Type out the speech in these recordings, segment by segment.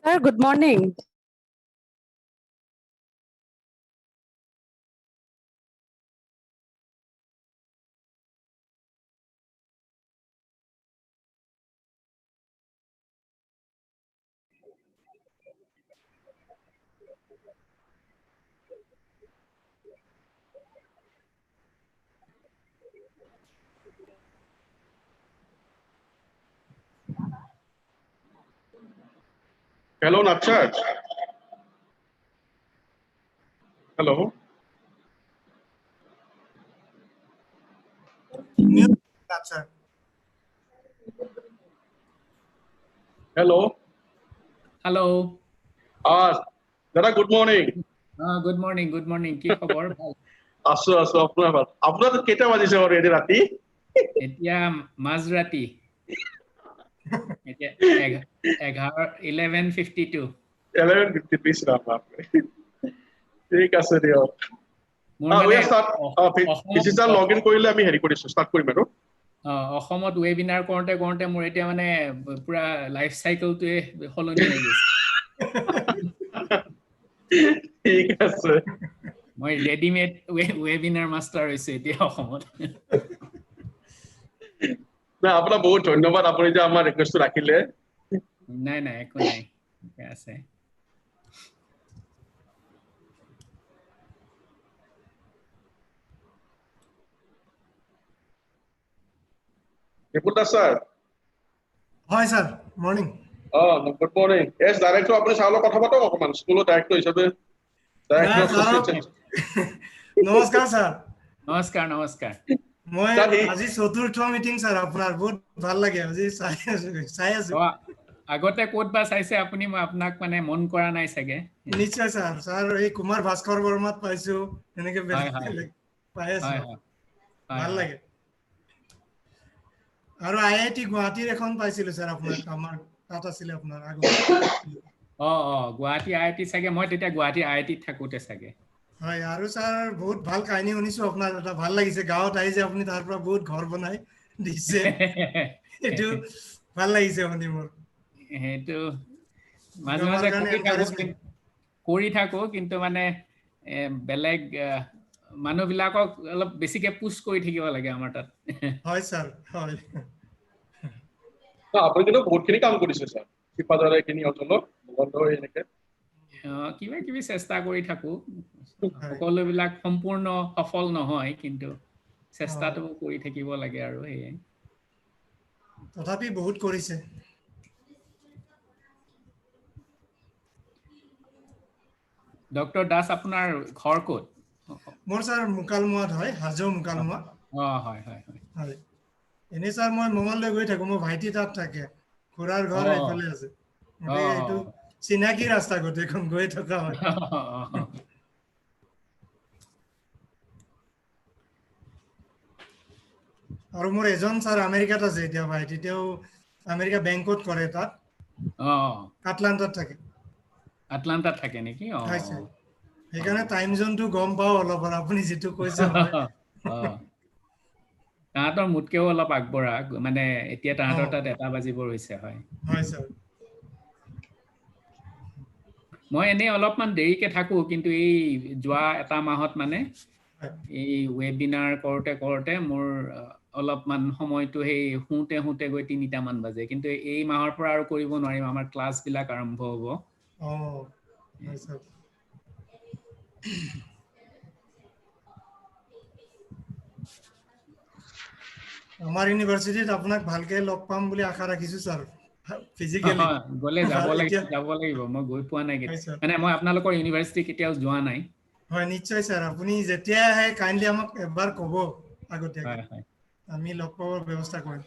Sir, good morning. Hello, Nachat. Hello. Mute, sir. Hello. Hello. Dada, good morning. Good morning. Good morning. কি খবৰ? ভাল। আছো আপোনাৰ ভাল। আপোনাৰ কেইটা বাজিছে already ৰাতি? এতিয়া মাঝৰাতি। এতিয়া 11:52। 11:50 পিছ ৰাতি। ঠিক আছে দিয়ক। মোৰ মানে ভিজিটাৰ লগইন কৰিলে আমি হেৰি কৰিছো ষ্টাৰ্ট কৰিম আৰু। অসমত ৱেবিনাৰ কৰোঁতে কৰোঁতে মোৰ এতিয়া মানে পুৰা লাইফ সাইকেলটোৱে সলনি হৈ গৈছে। ঠিক আছে। মই ৰেডিমেড ৱেবিনাৰ মাষ্টাৰ হৈছে এতিয়া অসমত। না আপোনাক বহুত ধন্যবাদ আপুনি যে আমাৰ ৰিকুৱেষ্টটো ৰাখিলে। নাই নাই একো নাই। ঠিক আছে। Reporter sir. হয় স্যার, মর্নিং। Good morning. এছ ডাইৰেক্টৰ আপুনি চাউলৰ কথা পাতক অকমান স্কুলৰ ডাইৰেক্টৰ হিচাপে। নমস্কাৰ স্যার। নমস্কাৰ নমস্কাৰ। মই আজি চতুৰ্থ মিটিং স্যার আপোনাৰ বহুত ভাল লাগে আজি চাই আছো। আগতে ক'ত বা চাইছে আপুনি মই আপোনাক মানে মন কৰা নাই চাগে। নিশ্চয় স্যার। স্যার এই কুমাৰ ভাস্কৰ বৰ্মাত পাইছো এনেকে পাই আছো। ভাল লাগে। আৰু আইআইটি গুৱাহাটীৰ এখন পাইছিলো স্যার আপোনাৰ আমাৰ তাত আছিল আপোনাৰ আগত। গুৱাহাটী আইআইটি চাগে মই তেতিয়া গুৱাহাটী আইআইটিত থাকোতে চাগে। হয় আৰু স্যার বহুত ভাল কাহিনী শুনিছো আপোনাৰ এটা ভাল লাগিছে গাঁৱত আহি যে আপুনি তাৰ পৰা বহুত ঘৰ বনাই দিছে। এটো ভাল লাগিছে শুনি মোৰ। হেতু মাজে মাজে কৰি থাকো কিন্তু মানে বেলেগ মানুহ বিলাকক অলপ বেছিকে পুশ কৰি থাকিব লাগে আমাৰ তাত। হয় স্যার, হয়। আপুনি কিন্তু বহুতখিনি কাম কৰিছে স্যাৰ। শিপাদাৰে খিনি অঞ্চলত বন্ধ হৈ এনেকে। কিবা কিবি চেষ্টা কৰি থাকো। সকলোবিলাক সম্পূৰ্ণ সফল নহয় কিন্তু চেষ্টাটো কৰি থাকিব লাগে আৰু সেয়ে। তথাপি বহুত কৰিছে। ডক্টৰ দাস আপোনাৰ ঘৰ ক'ত? মোৰ স্যার মুকালমুৱাত হয়, হাজো মুকালমুৱা। হয় হয় হয়। হয়। এনে স্যার মই মঙললৈ গৈ থাকো মোৰ ভাইটি তাত থাকে। খুৰাৰ ঘৰ এইফালে আছে। এইটো চিনাকি ৰাস্তা গোটেইখন গৈ থকা হয়। আৰু মোৰ এজন স্যার আমেৰিকাত আছে এতিয়া ভাইটি তেওঁ আমেৰিকা বেংকত কৰে তাত। আটলান্টাত থাকে। আটলান্টাত থাকে নেকি? হয় স্যার। সেইকাৰণে টাইম জোনটো গম পাও অলপ আপুনি যেটো কৈছে হয়। তাহাঁতৰ মোতকেও অলপ আগবঢ়া মানে এতিয়া তাহাঁতৰ তাত 1টা বাজিবৰ হৈছে হয়। হয় স্যার। মই এনেই অলপমান দেৰিকে থাকো কিন্তু এই যোৱা 1টা মাহত মানে এই ৱেবিনাৰ কৰোতে মোৰ অলপমান সময়টো সেই শুতে গৈ 3টা মান বাজে কিন্তু এই মাহৰ পৰা আৰু কৰিব নোৱাৰিম আমাৰ ক্লাছ বিলাক আৰম্ভ হ'ব। হয় স্যার। আমাৰ ইউনিভাৰ্চিটিত আপোনাক ভালকে লগ পাম বুলি আশা ৰাখিছো স্যার। ফিজিক্যালি। গলে যাব লাগিব মই গৈ পোৱা নাই মানে মই আপোনালোকৰ ইউনিভাৰ্চিটি কেতিয়াও যোৱা নাই। হয় নিশ্চয় স্যার আপুনি যেতিয়া আহে কাইন্ডলি আমাক এবাৰ ক'ব আগতীয়াকৈ। আমি লগ পাবৰ ব্যৱস্থা কৰিম।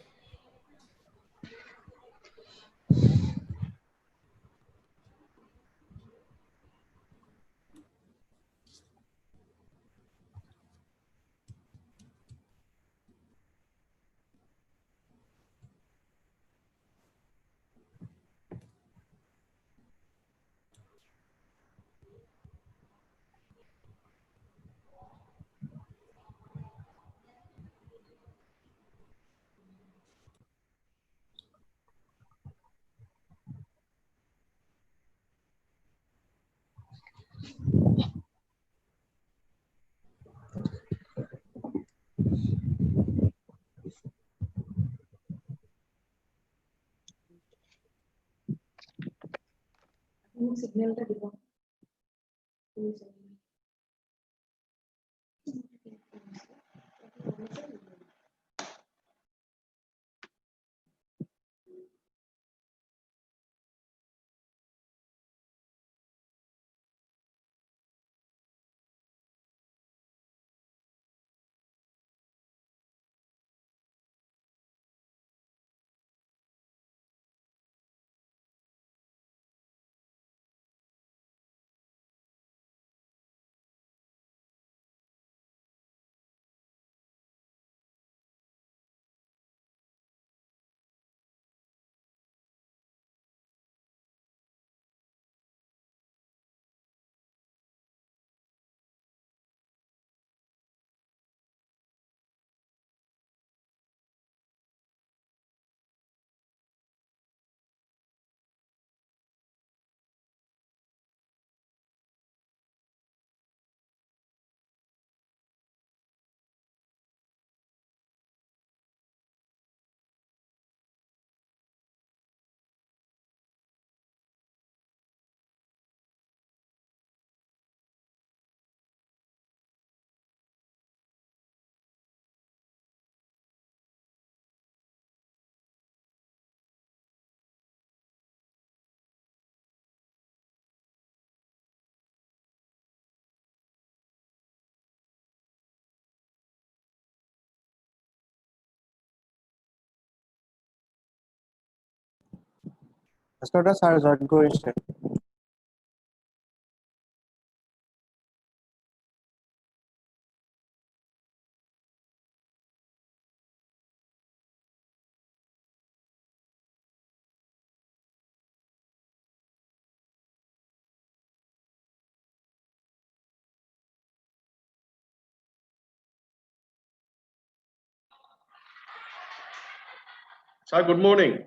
সিগন্যালটা দিব Askota sir join কৰিছে Sir, good morning.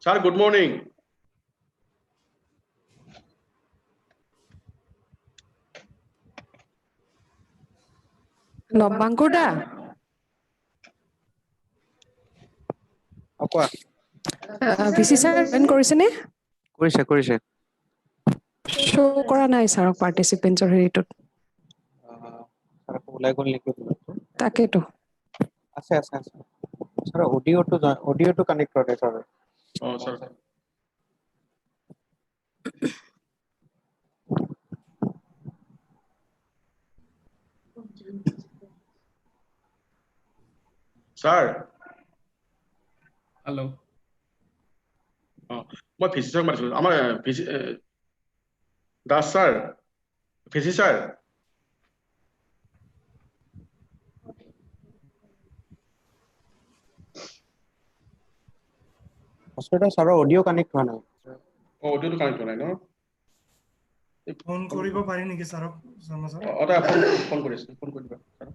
Sir, good morning. নবাংকুৰদা কোৱা ভিচি ছাৰ জইন কৰিছেনে কৰিছে শ্ব' কৰা নাই ছাৰক পাৰ্টিচিপেণ্টছৰ হেৰিটোত sir ওলাই গ'ল নেকি তাকেতো আছে sir অডিওটো কানেক্ট কৰে sir Oh, sir. Sir. Hello. মই ভিচি ছাৰ মাতিছিলো আমাৰ VC Das sir VC sir Askota sir audio connect হোৱা নাই অডিওটো কানেক্ট হোৱা নাই ন ফোন কৰিব পাৰি নেকি ছাৰক শৰ্মা ছাৰ এটা ফোন কৰিছে ফোন কৰি দিবা ছাৰক।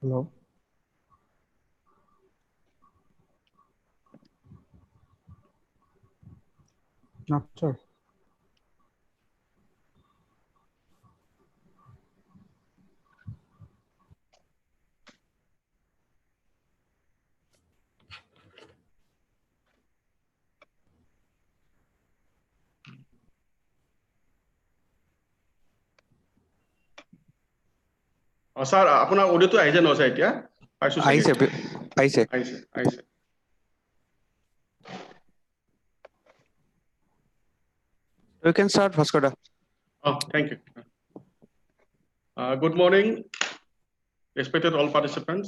hello not sure স্যার আপোনাৰ অডিওটো আহিছে ন স্যাৰ এতিয়া পাইছো আহিছে আহিছে আহিছে You can start, Bhaskar da. Oh, thank you. Good morning, respected all participants,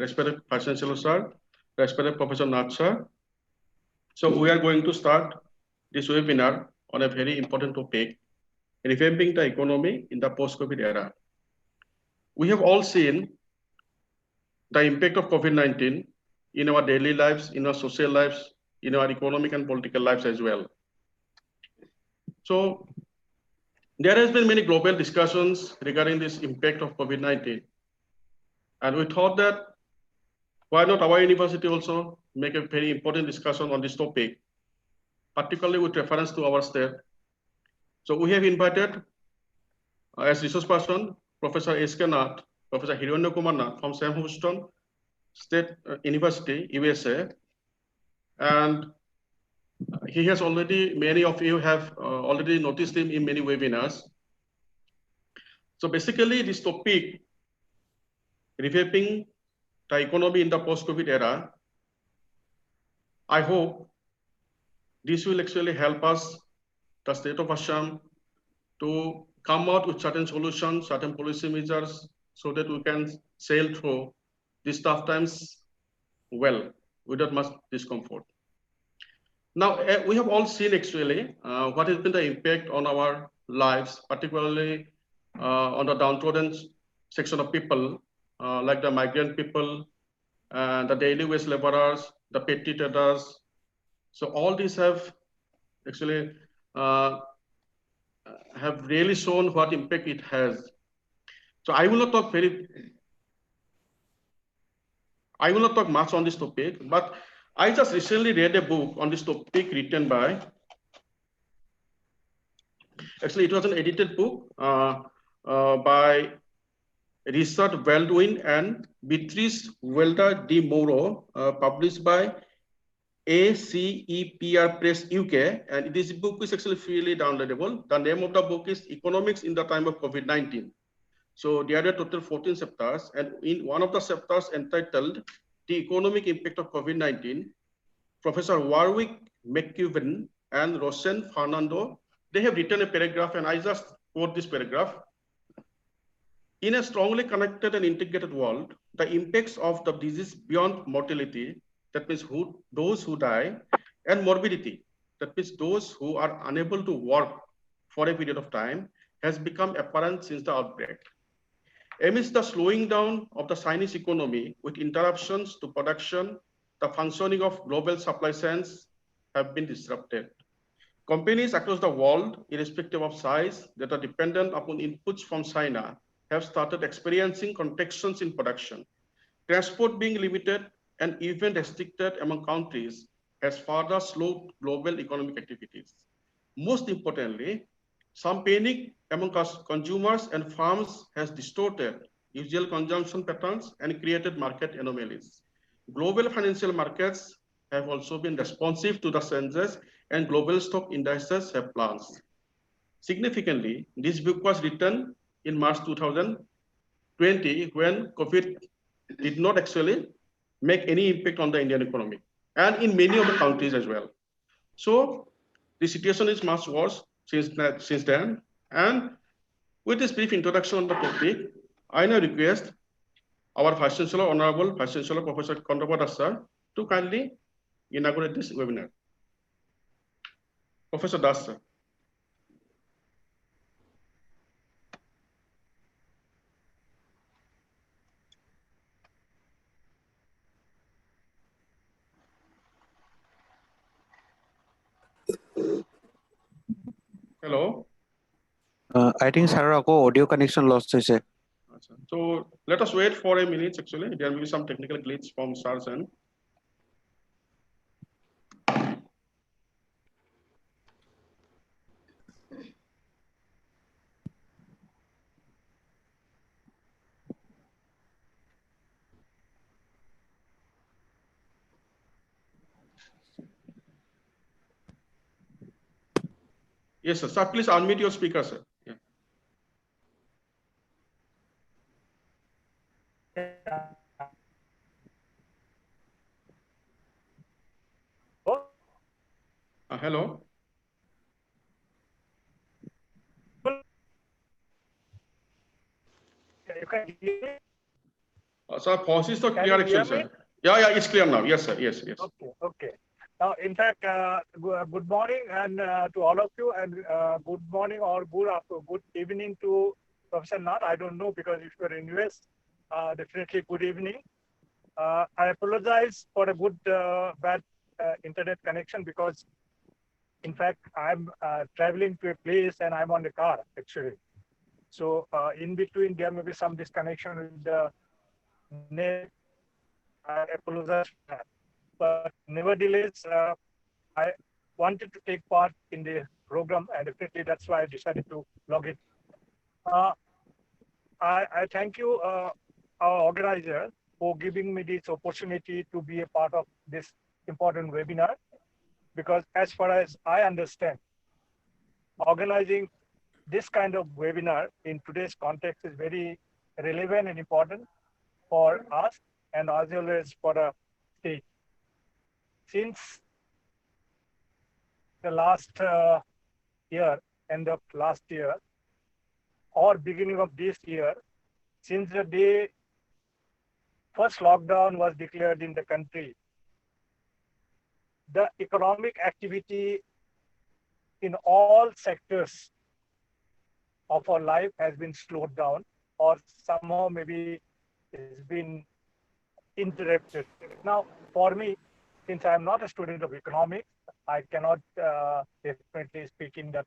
respected Vice Chancellor sir, respected Professor Nath sir. So we are going to start this webinar on a very important topic, revamping the economy in the post-COVID era. We have all seen the impact of COVID-19 in our daily lives, in our social lives, in our economic and political lives as well. So there has been many global discussions regarding this impact of COVID-19. And we thought that why not our university also make a very important discussion on this topic, particularly with reference to our state. So we have invited as resource person, Professor S.K. Nath, Professor Hiranya Kumar Nath from Sam Houston State University, USA. And he has already, many of you have already noticed him in many webinars. So basically this topic, revamping the economy in the post-COVID era, I hope this will actually help us, the state of Assam, to come out with certain solutions, certain policy measures, so that we can sail through these tough times well, without much discomfort. Now, we have all seen actually what has been the impact on our lives, particularly on the downtrodden section of people, like the migrant people, the daily wage laborers, the petty traders. So all these have actually have really shown what impact it has. So I will not talk much on this topic, but I just recently read a book on this topic written by, actually it was an edited book by Richard Baldwin and Beatrice Welder de Moro, published by ACEPR Press UK, and this book is actually freely downloadable. The name of the book is Economics in the Time of COVID-19. So there are total 14 chapters, and in one of the chapters entitled The Economic Impact of COVID-19, Professor Warwick McCubbin and Rosen Fernando, they have written a paragraph, and I just quote this paragraph. In a strongly connected and integrated world, the impacts of the disease beyond mortality, that means those who die, and morbidity, that means those who are unable to work for a period of time, has become apparent since the outbreak. Amidst the slowing down of the Chinese economy with interruptions to production, the functioning of global supply chains have been disrupted. Companies across the world, irrespective of size, that are dependent upon inputs from China, have started experiencing contractions in production. Transport being limited and even restricted among countries has further slowed global economic activities. Most importantly, some panic among consumers and firms has distorted usual consumption patterns and created market anomalies. Global financial markets have also been responsive to the changes, and global stock indices have plunged. Significantly, this book was written in March 2020, when COVID did not actually make any impact on the Indian economy, and in many of the countries as well. So the situation is much worse since then. And with this brief introduction on the topic, I now request our Vice Chancellor, Honorable Vice Chancellor Professor Kondapur Das sir, to kindly inaugurate this webinar. Professor Das sir. Hello. I think sir audio connection lost hoise. So let us wait for a minute. Actually, there will be some technical glitch from SARS end. Yes, sir. Sir, please unmute your speaker, sir. Yeah. Hello. You can hear me? Sir, voice is not Can clear you hear actually, me? sir. Yeah, it's clear now. Yes, sir. Yes. Okay, okay. Now, in fact, good morning and to all of you, and good morning or good evening to Professor Nath. I don't know, because if you're in US, definitely good evening. I apologize for a bad internet connection, because in fact I'm traveling to a place and I'm on the car actually. So in between there may be some disconnection with the net. I apologize for that. But nevertheless, I wanted to take part in the program, and definitely that's why I decided to log in. I thank you, our organizer, for giving me this opportunity to be a part of this important webinar, because as far as I understand, organizing this kind of webinar in today's context is very relevant and important for us, and as well as for the state. Since the last year, end of last year, or beginning of this year, since the day first lockdown was declared in the country, the economic activity in all sectors of our life has been slowed down, or somehow maybe it's been interrupted. Now, for me, since I'm not a student of economics, I cannot definitely speak in that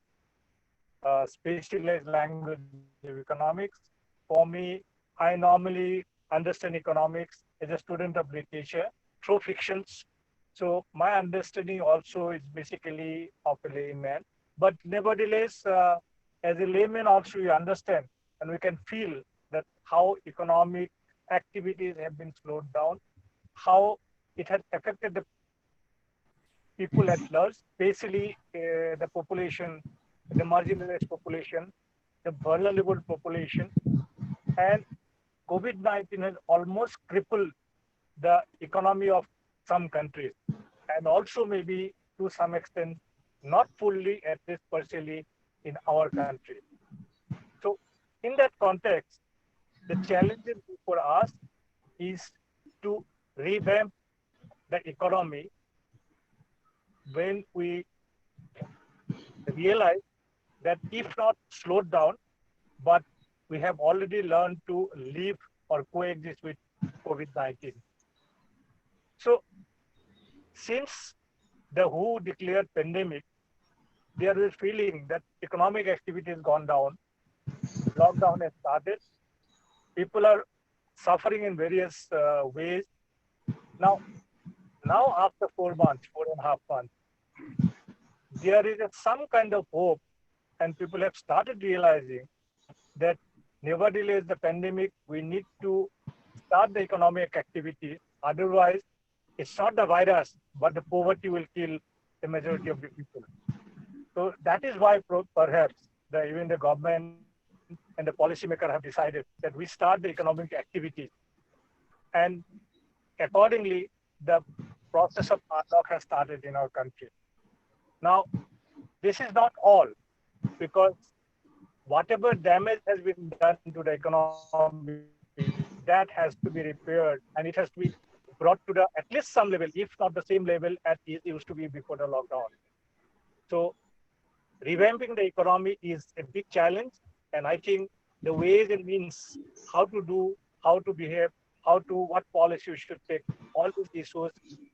specialized language of economics. For me, I normally understand economics as a student of literature through fictions. So my understanding also is basically of a layman. But nevertheless, as a layman also you understand, and we can feel that how economic activities have been slowed down, how it has affected the people at large, especially the population, the marginalized population, the vulnerable population, and COVID-19 has almost crippled the economy of some countries, and also maybe to some extent, not fully, at least partially, in our country. So in that context, the challenges for us is to revamp the economy when we realize that if not slowed down, but we have already learned to live or coexist with COVID-19. So since the WHO declared pandemic, there is a feeling that economic activity has gone down, lockdown has started, people are suffering in various ways. Now after 4.5 months, there is some kind of hope, and people have started realizing that nevertheless the pandemic, we need to start the economic activity. Otherwise, it's not the virus, but the poverty will kill the majority of the people. So that is why perhaps even the government and the policymaker have decided that we start the economic activity. And accordingly, the process of unlock has started in our country. Now, this is not all, because whatever damage has been done to the economy, that has to be repaired, and it has to be brought to at least some level, if not the same level as it used to be before the lockdown. So revamping the economy is a big challenge, and I think the ways and means how to do, how to behave, what policy we should take, all these issues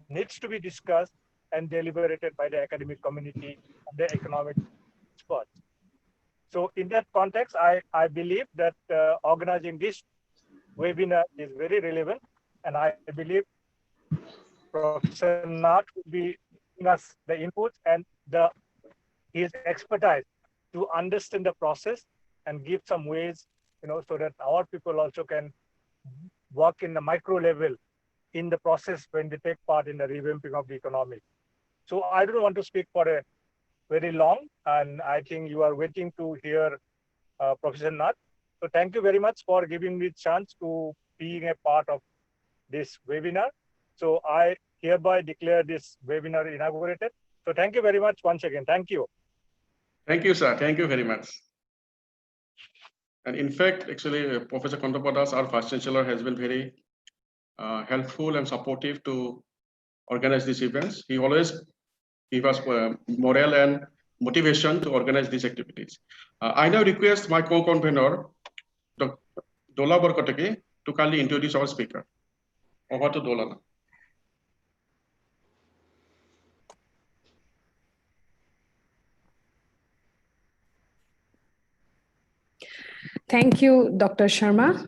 needs to be discussed and deliberated by the academic community and the economic experts. So in that context, I believe that organizing this webinar is very relevant, and I believe Professor Nath will be giving us the inputs and his expertise to understand the process and give some ways, so that our people also can work in the micro level in the process when they take part in the revamping of the economy. So I don't want to speak for a very long, and I think you are waiting to hear Professor Nath. So thank you very much for giving me a chance to being a part of this webinar. So I hereby declare this webinar inaugurated. So thank you very much once again. Thank you. Thank you, sir. Thank you very much. And in fact, actually, Professor Kontapadas, our Vice Chancellor, has been very helpful and supportive to organize these events. He always gives us morale and motivation to organize these activities. I now request my co-convener, Dr. Dola Borkoteki, to kindly introduce our speaker. Over to Dola. Thank you, Dr. Sharma.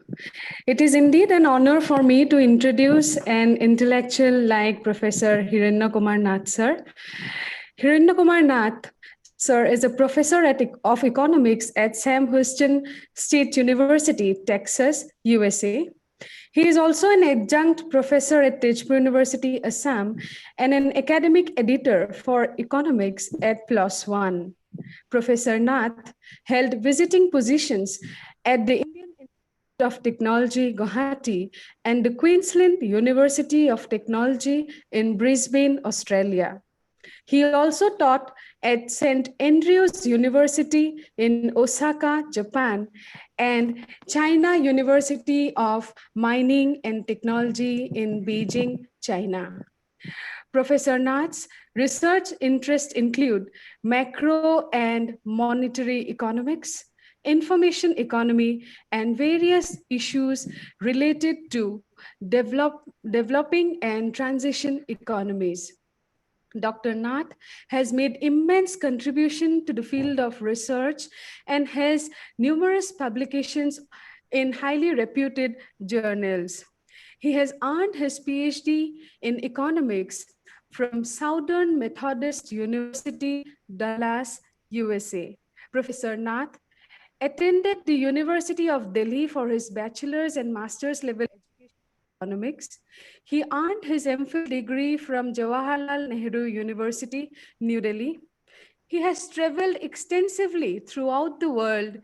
It is indeed an honor for me to introduce an intellectual like Professor Hiranya Kumar Nath, sir. Hiranya Kumar Nath, sir, is a professor of economics at Sam Houston State University, Texas, USA. He is also an adjunct professor at Tezpur University, Assam, and an academic editor for economics at PLOS ONE. Professor Nath held visiting positions at the Indian Institute of Technology, Guwahati, and the Queensland University of Technology in Brisbane, Australia. He also taught at St. Andrews University in Osaka, Japan, and China University of Mining and Technology in Beijing, China. Professor Nath's research interests include macro and monetary economics, information economy, and various issues related to developing and transition economies. Dr. Nath has made immense contribution to the field of research and has numerous publications in highly reputed journals. He has earned his PhD in economics from Southern Methodist University, Dallas, USA. Professor Nath attended the University of Delhi for his bachelor's and master's level education in economics. He earned his MPhil degree from Jawaharlal Nehru University, New Delhi. He has traveled extensively throughout the world,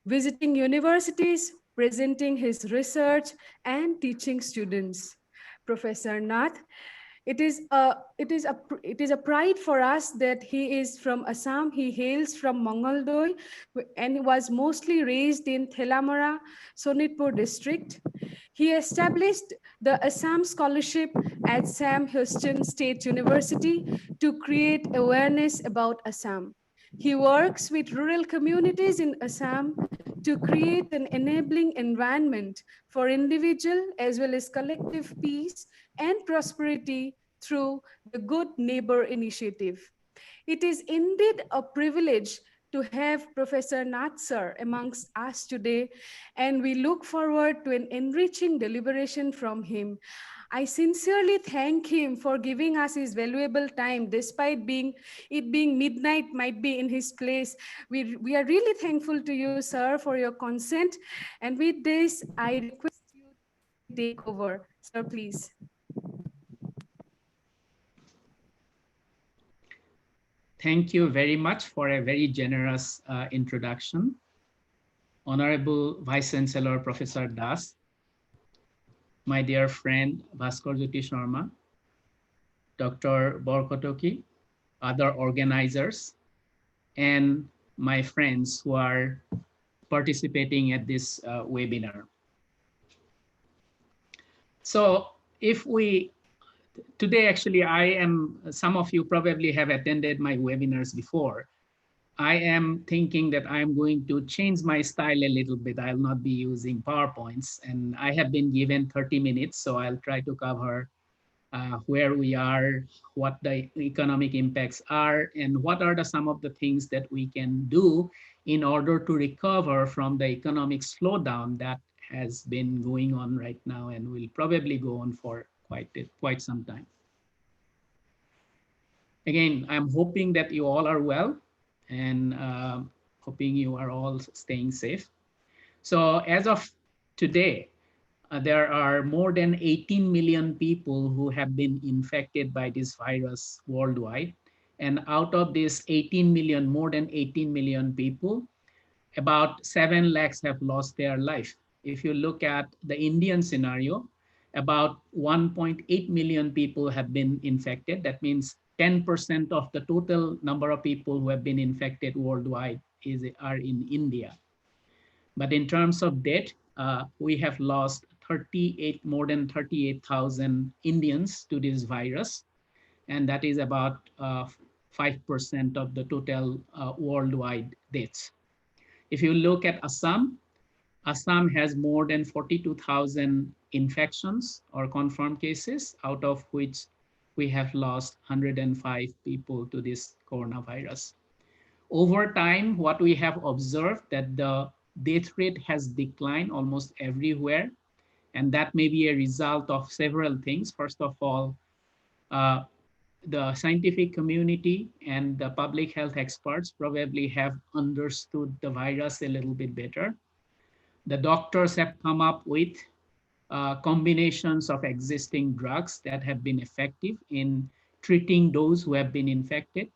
visiting universities, presenting his research, and teaching students. Professor Nath, it is a pride for us that he is from Assam. He hails from Mangaldoy and was mostly raised in Thelamara, Sonitpur district. He established the Assam Scholarship at Sam Houston State University to create awareness about Assam. He works with rural communities in Assam to create an enabling environment for individual as well as collective peace and prosperity through the Good Neighbor Initiative. It is indeed a privilege to have Professor Nath sir amongst us today, and we look forward to an enriching deliberation from him. I sincerely thank him for giving us his valuable time, despite it being midnight, might be in his place. We are really thankful to you, sir, for your consent. And with this, I request you to take over. Sir, please. Thank you very much for a very generous introduction. Honorable Vice Chancellor Professor Das, my dear friend Bhaskar Jyoti Sharma, Dr. Borkoteki, other organizers, and my friends who are participating at this webinar. So today, actually, some of you probably have attended my webinars before. I am thinking that I'm going to change my style a little bit. I'll not be using PowerPoints, and I have been given 30 minutes, so I'll try to cover where we are, what the economic impacts are, and what are some of the things that we can do in order to recover from the economic slowdown that has been going on right now and will probably go on for quite some time. Again, I'm hoping that you all are well and hoping you are all staying safe. So as of today, there are more than 18 million people who have been infected by this virus worldwide. And out of this 18 million, more than 18 million people, about 7 lakhs have lost their life If you look at the Indian scenario, about 1.8 million people have been infected. That means 10% of the total number of people who have been infected worldwide are in India. But in terms of death, we have lost more than 38,000 Indians to this virus, and that is about 5% of the total worldwide deaths. If you look at Assam, Assam has more than 42,000 infections or confirmed cases, out of which we have lost 105 people to this coronavirus. Over time, what we have observed that the death rate has declined almost everywhere, and that may be a result of several things. First of all, uh, the scientific community and the public health experts probably have understood the virus a little bit better. The doctors have come up with combinations of existing drugs that have been effective in treating those who have been infected.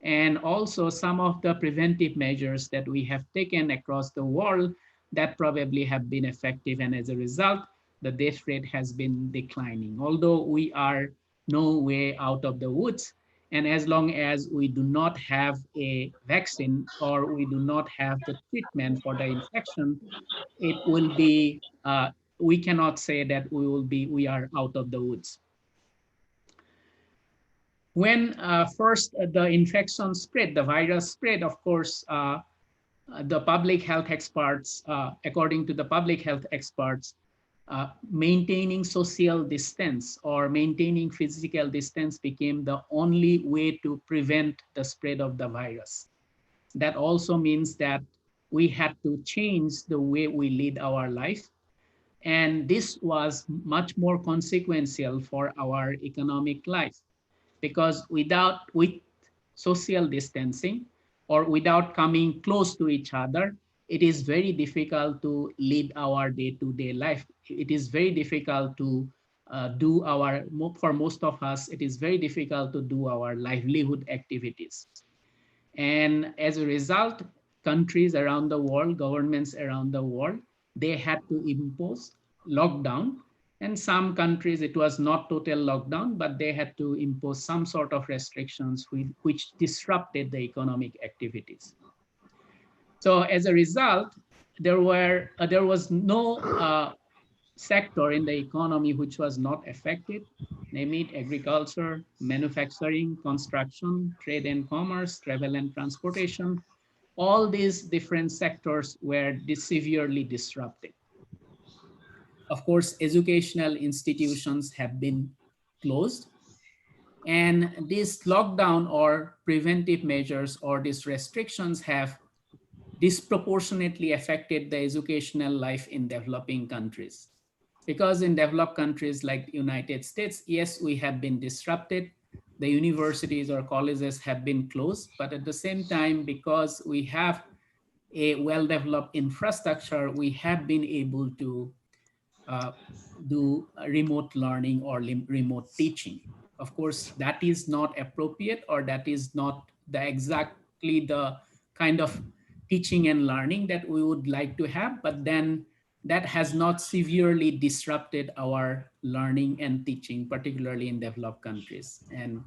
And also some of the preventive measures that we have taken across the world that probably have been effective. And as a result, the death rate has been declining. Although we are no way out of the woods, and as long as we do not have a vaccine or we do not have the treatment for the infection, it will be, we cannot say that we are out of the woods. When first the infection spread, the virus spread, of course, the public health experts, according to the public health experts, maintaining social distance or maintaining physical distance became the only way to prevent the spread of the virus. That also means that we had to change the way we lead our life. And this was much more consequential for our economic life, because with social distancing or without coming close to each other, it is very difficult to lead our day-to-day life. It is very difficult to for most of us, it is very difficult to do our livelihood activities. And as a result, countries around the world, governments around the world, they had to impose lockdown. And some countries, it was not total lockdown, but they had to impose some sort of restrictions which disrupted the economic activities. So as a result, there was no sector in the economy which was not affected, namely agriculture, manufacturing, construction, trade and commerce, travel and transportation. All these different sectors were severely disrupted. Of course, educational institutions have been closed, and this lockdown or preventive measures or these restrictions have disproportionately affected the educational life in developing countries. Because in developed countries like the United States, yes, we have been disrupted. The universities or colleges have been closed, but at the same time, because we have a well-developed infrastructure, we have been able to do remote learning or remote teaching. Of course, that is not appropriate, or that is not exactly the kind of teaching and learning that we would like to have, but then that has not severely disrupted our learning and teaching, particularly in developed countries. And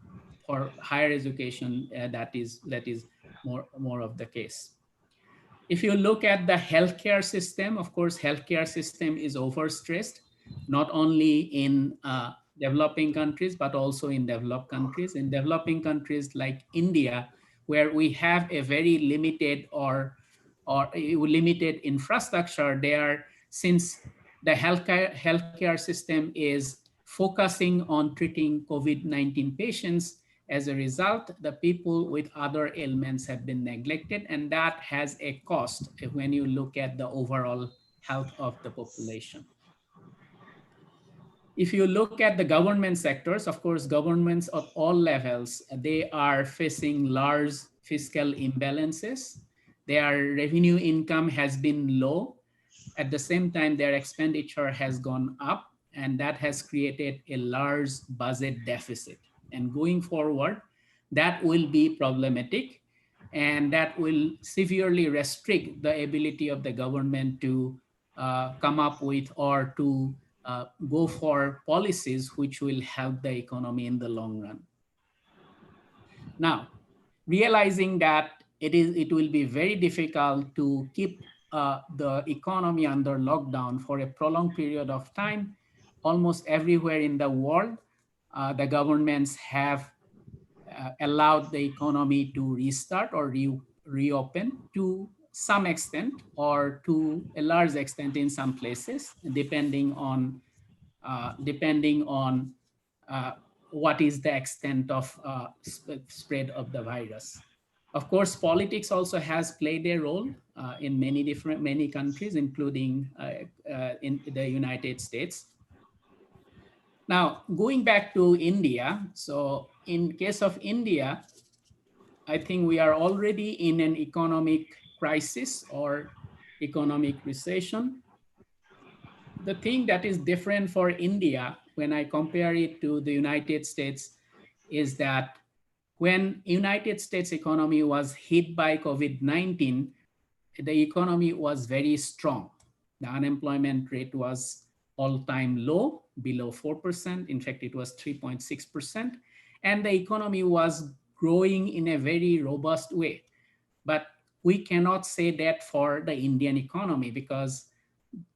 for higher education, that is more of the case. If you look at the healthcare system, of course, healthcare system is overstressed, not only in developing countries, but also in developed countries. In developing countries like India, where we have a very limited or limited infrastructure there, since the healthcare system is focusing on treating COVID-19 patients. As a result, the people with other ailments have been neglected, and that has a cost when you look at the overall health of the population. If you look at the government sectors, of course, governments at all levels, they are facing large fiscal imbalances. Their revenue income has been low. At the same time, their expenditure has gone up, and that has created a large budget deficit. And going forward, that will be problematic, and that will severely restrict the ability of the government to come up with or to go for policies which will help the economy in the long run. Now, realizing that it will be very difficult to keep the economy under lockdown for a prolonged period of time, almost everywhere in the world, the governments have allowed the economy to restart or reopen to some extent or to a large extent in some places, depending on uh, what is the extent of spread of the virus. Of course, politics also has played a role in many countries, including in the United States. Now, going back to India, so in case of India, I think we are already in an economic crisis or economic recession. The thing that is different for India when I compare it to the United States is that when United States economy was hit by COVID-19, the economy was very strong. The unemployment rate was all-time low, below 4%. In fact, it was 3.6%. And the economy was growing in a very robust way. But we cannot say that for the Indian economy because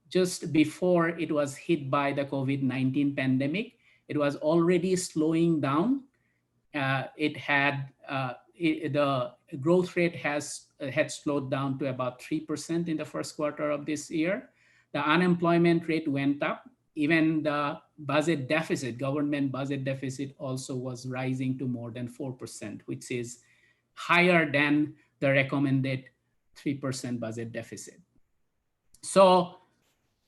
just before it was hit by the COVID-19 pandemic, it was already slowing down. The growth rate had slowed down to about 3% in the first quarter of this year. The unemployment rate went up. Even the budget deficit, government budget deficit also was rising to more than 4%, which is higher than the recommended 3% budget deficit. So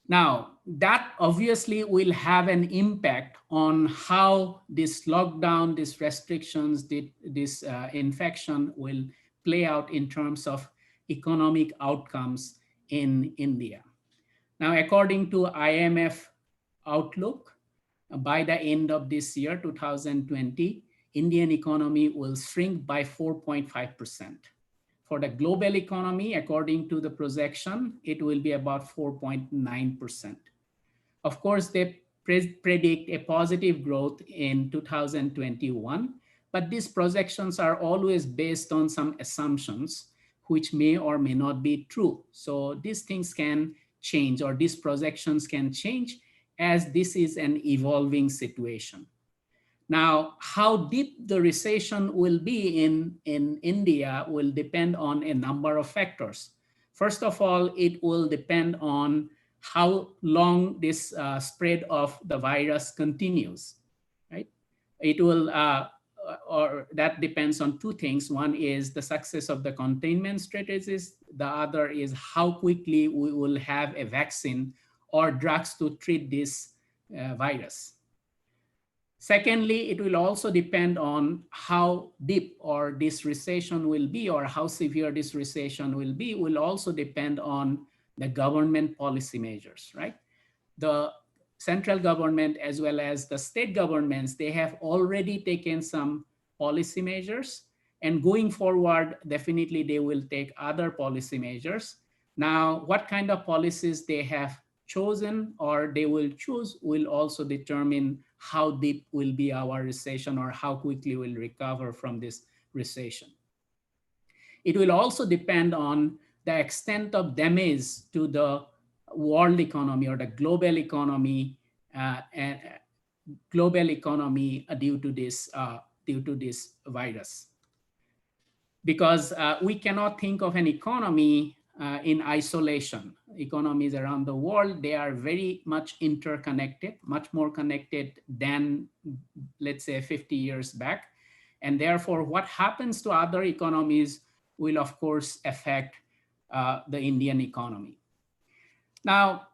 now, that obviously will have an impact on how this lockdown, these restrictions, this infection will play out in terms of economic outcomes in India. Now, according to IMF outlook, by the end of this year, 2020, Indian economy will shrink by 4.5%. For the global economy, according to the projection, it will be about 4.9%. Of course, they predict a positive growth in 2021, but these projections are always based on some assumptions which may or may not be true. So these things can change, or these projections can change, as this is an evolving situation. Now, how deep the recession will be in India will depend on a number of factors. First of all, it will depend on how long this spread of the virus continues, right? It will, or that depends on two things. One is the success of the containment strategies. The other is how quickly we will have a vaccine or drugs to treat this virus. Secondly, it will also depend on how deep or this recession will be, or how severe this recession will be, will also depend on the government policy measures, right? The central government as well as the state governments, they have already taken some policy measures, and going forward, definitely they will take other policy measures. Now, what kind of policies they have chosen or they will choose will also determine how deep will be our recession or how quickly we'll recover from this recession. It will also depend on the extent of damage to the world economy or the global economy due to this virus. Because we cannot think of an economy in isolation. Economies around the world, they are very much interconnected, much more connected than, let's say, 50 years back. And therefore, what happens to other economies will, of course, affect the Indian economy. Now,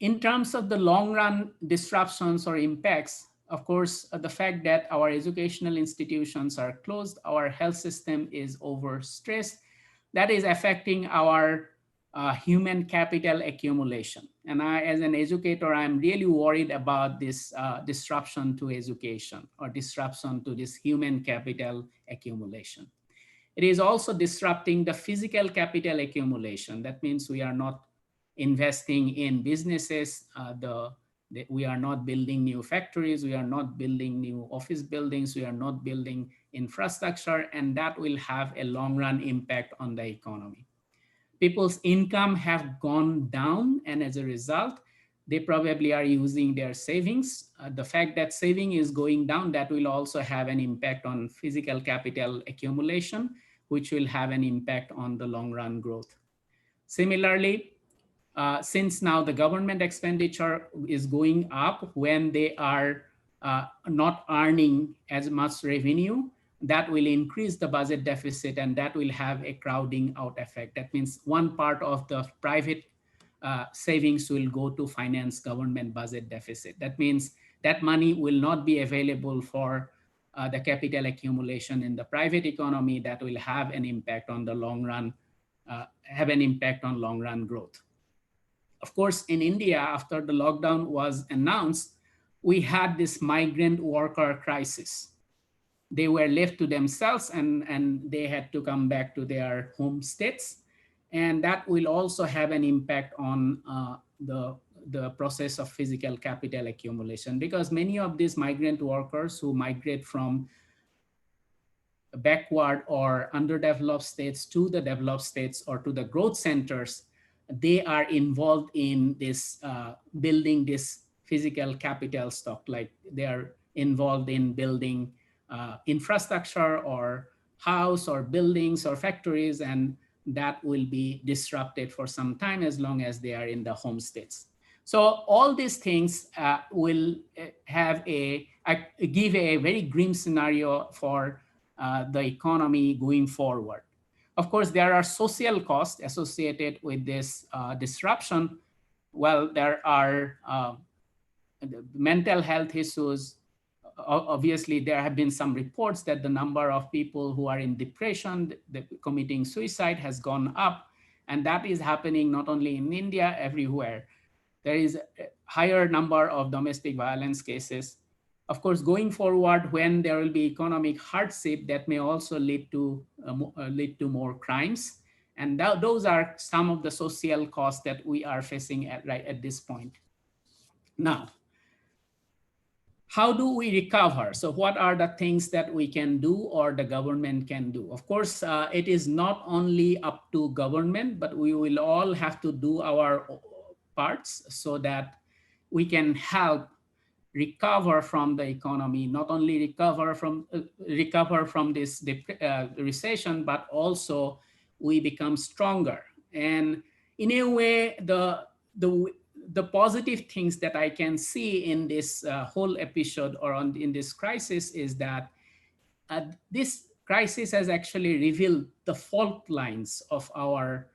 in terms of the long-run disruptions or impacts, of course, the fact that our educational institutions are closed, our health system is overstressed, that is affecting our human capital accumulation. And I, as an educator, I'm really worried about this disruption to education or disruption to this human capital accumulation. It is also disrupting the physical capital accumulation. That means we are not investing in businesses. We are not building new factories. We are not building new office buildings. We are not building infrastructure, and that will have a long-run impact on the economy. People's income have gone down, and as a result, they probably are using their savings. The fact that saving is going down, that will also have an impact on physical capital accumulation, which will have an impact on the long-run growth. Similarly, since now the government expenditure is going up when they are not earning as much revenue, that will increase the budget deficit, and that will have a crowding out effect. That means one part of the private savings will go to finance government budget deficit. That means that money will not be available for the capital accumulation in the private economy. That will have an impact on the long run, long run growth. Of course, in India, after the lockdown was announced, we had this migrant worker crisis. They were left to themselves, and they had to come back to their home states. And that will also have an impact on the process of physical capital accumulation, because many of these migrant workers who migrate from backward or underdeveloped states to the developed states or to the growth centers, they are involved in this building this physical capital stock. Like they are involved in building infrastructure or house or buildings or factories, and that will be disrupted for some time as long as they are in the home states. So all these things will have give a very grim scenario for the economy going forward. Of course, there are social costs associated with this disruption. Well, there are mental health issues. Obviously, there have been some reports that the number of people who are in depression, committing suicide has gone up. And that is happening not only in India, everywhere. There is a higher number of domestic violence cases. Of course, going forward, when there will be economic hardship, that may also lead to more crimes. And those are some of the social costs that we are facing at this point. Now, how do we recover? So what are the things that we can do or the government can do? Of course, it is not only up to government, but we will all have to do our parts so that we can help recover from the economy, not only recover from this recession, but also we become stronger. And in a way, the positive things that I can see in this whole episode or in this crisis is that this crisis has actually revealed the fault lines of our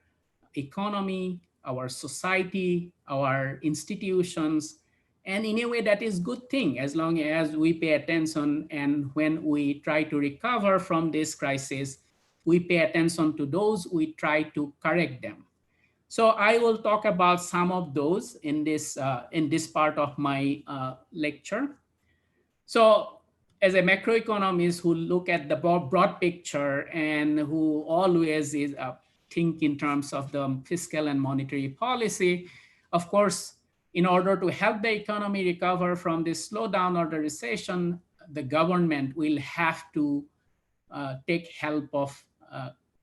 economy, our society, our institutions. And in a way, that is a good thing as long as we pay attention, and when we try to recover from this crisis, we pay attention to those, we try to correct them. So I will talk about some of those in this part of my lecture. So as a macroeconomist who look at the broad picture and who always is think in terms of the fiscal and monetary policy, of course, in order to help the economy recover from this slowdown or the recession, the government will have to take help of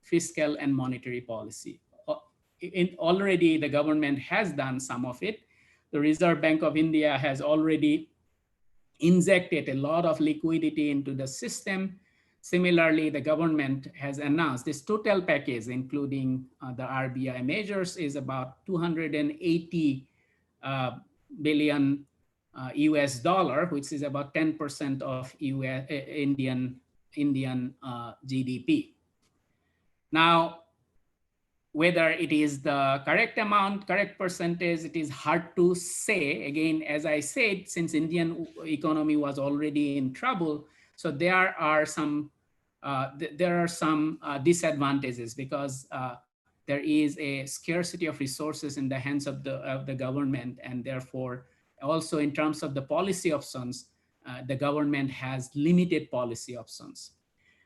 fiscal and monetary policy. Already the government has done some of it. The Reserve Bank of India has already injected a lot of liquidity into the system. Similarly, the government has announced this total package, including the RBI measures, is about 280 billion US dollar, which is about 10% of Indian GDP. Now, whether it is the correct amount, correct percentage, it is hard to say. Again, as I said, since Indian economy was already in trouble, so there are some disadvantages because there is a scarcity of resources in the hands of the government, and therefore also in terms of the policy options, the government has limited policy options.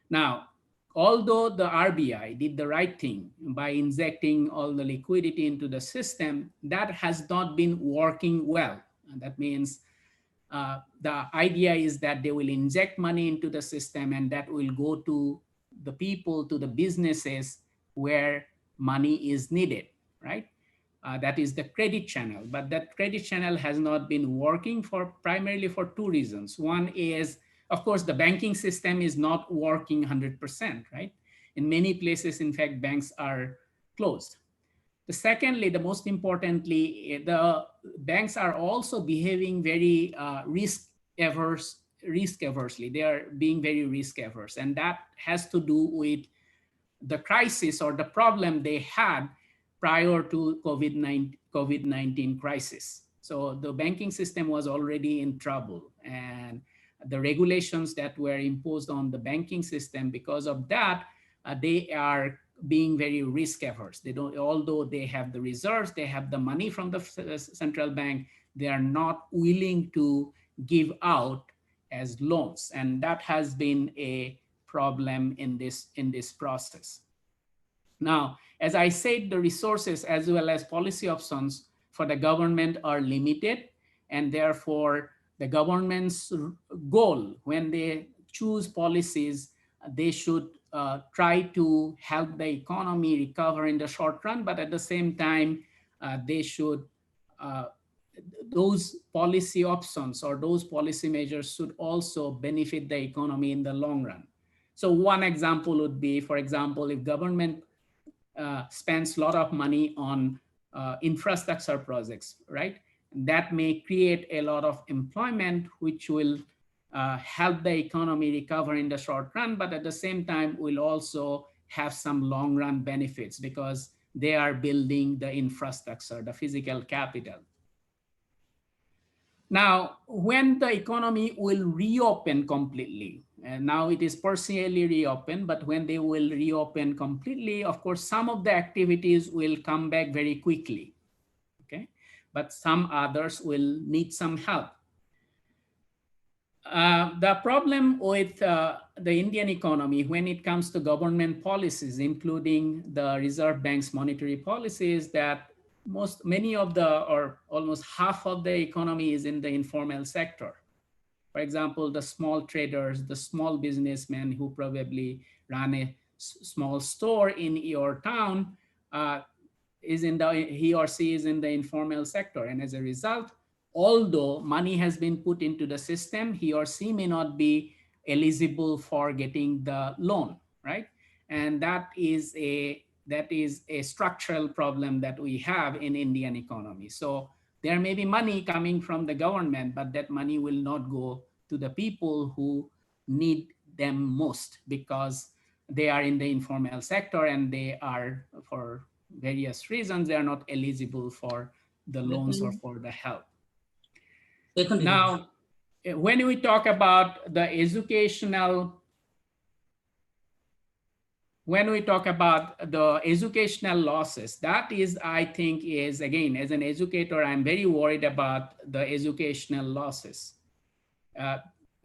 Now, although the RBI did the right thing by injecting all the liquidity into the system, that has not been working well. And that means the idea is that they will inject money into the system and that will go to the people, to the businesses where money is needed, right? That is the credit channel. But that credit channel has not been working primarily for two reasons. One is, of course, the banking system is not working 100%, right? In many places, in fact, banks are closed. Secondly, the most importantly, the banks are also behaving very risk aversely. They are being very risk averse, and that has to do with the crisis or the problem they had prior to COVID-19 crisis. So the banking system was already in trouble, and the regulations that were imposed on the banking system, because of that, they are being very risk averse. They don't, although they have the reserves, they have the money from the central bank, they are not willing to give out as loans, and that has been a problem in this process. Now, as I said, the resources as well as policy options for the government are limited, and therefore the government's goal when they choose policies, they should try to help the economy recover in the short run, but at the same time, they should those policy options or those policy measures should also benefit the economy in the long run. So one example would be, for example, if government spends a lot of money on infrastructure projects, right? That may create a lot of employment, which will help the economy recover in the short run, but at the same time will also have some long run benefits because they are building the infrastructure, the physical capital. Now, when the economy will reopen completely, and now it is partially reopened, but when they will reopen completely, of course, some of the activities will come back very quickly, okay? But some others will need some help. The problem with the Indian economy when it comes to government policies, including the Reserve Bank's monetary policies, that many of the, or almost half of the economy is in the informal sector. For example, the small traders, the small businessmen who probably run a small store in your town, he or she is in the informal sector. And as a result, although money has been put into the system, he or she may not be eligible for getting the loan, right? And that is a structural problem that we have in Indian economy. So there may be money coming from the government, but that money will not go to the people who need them most because they are in the informal sector and they are, for various reasons, they are not eligible for the loans or for the help. Now, when we talk about the educational losses, that is, I think, is, again, as an educator, I'm very worried about the educational losses.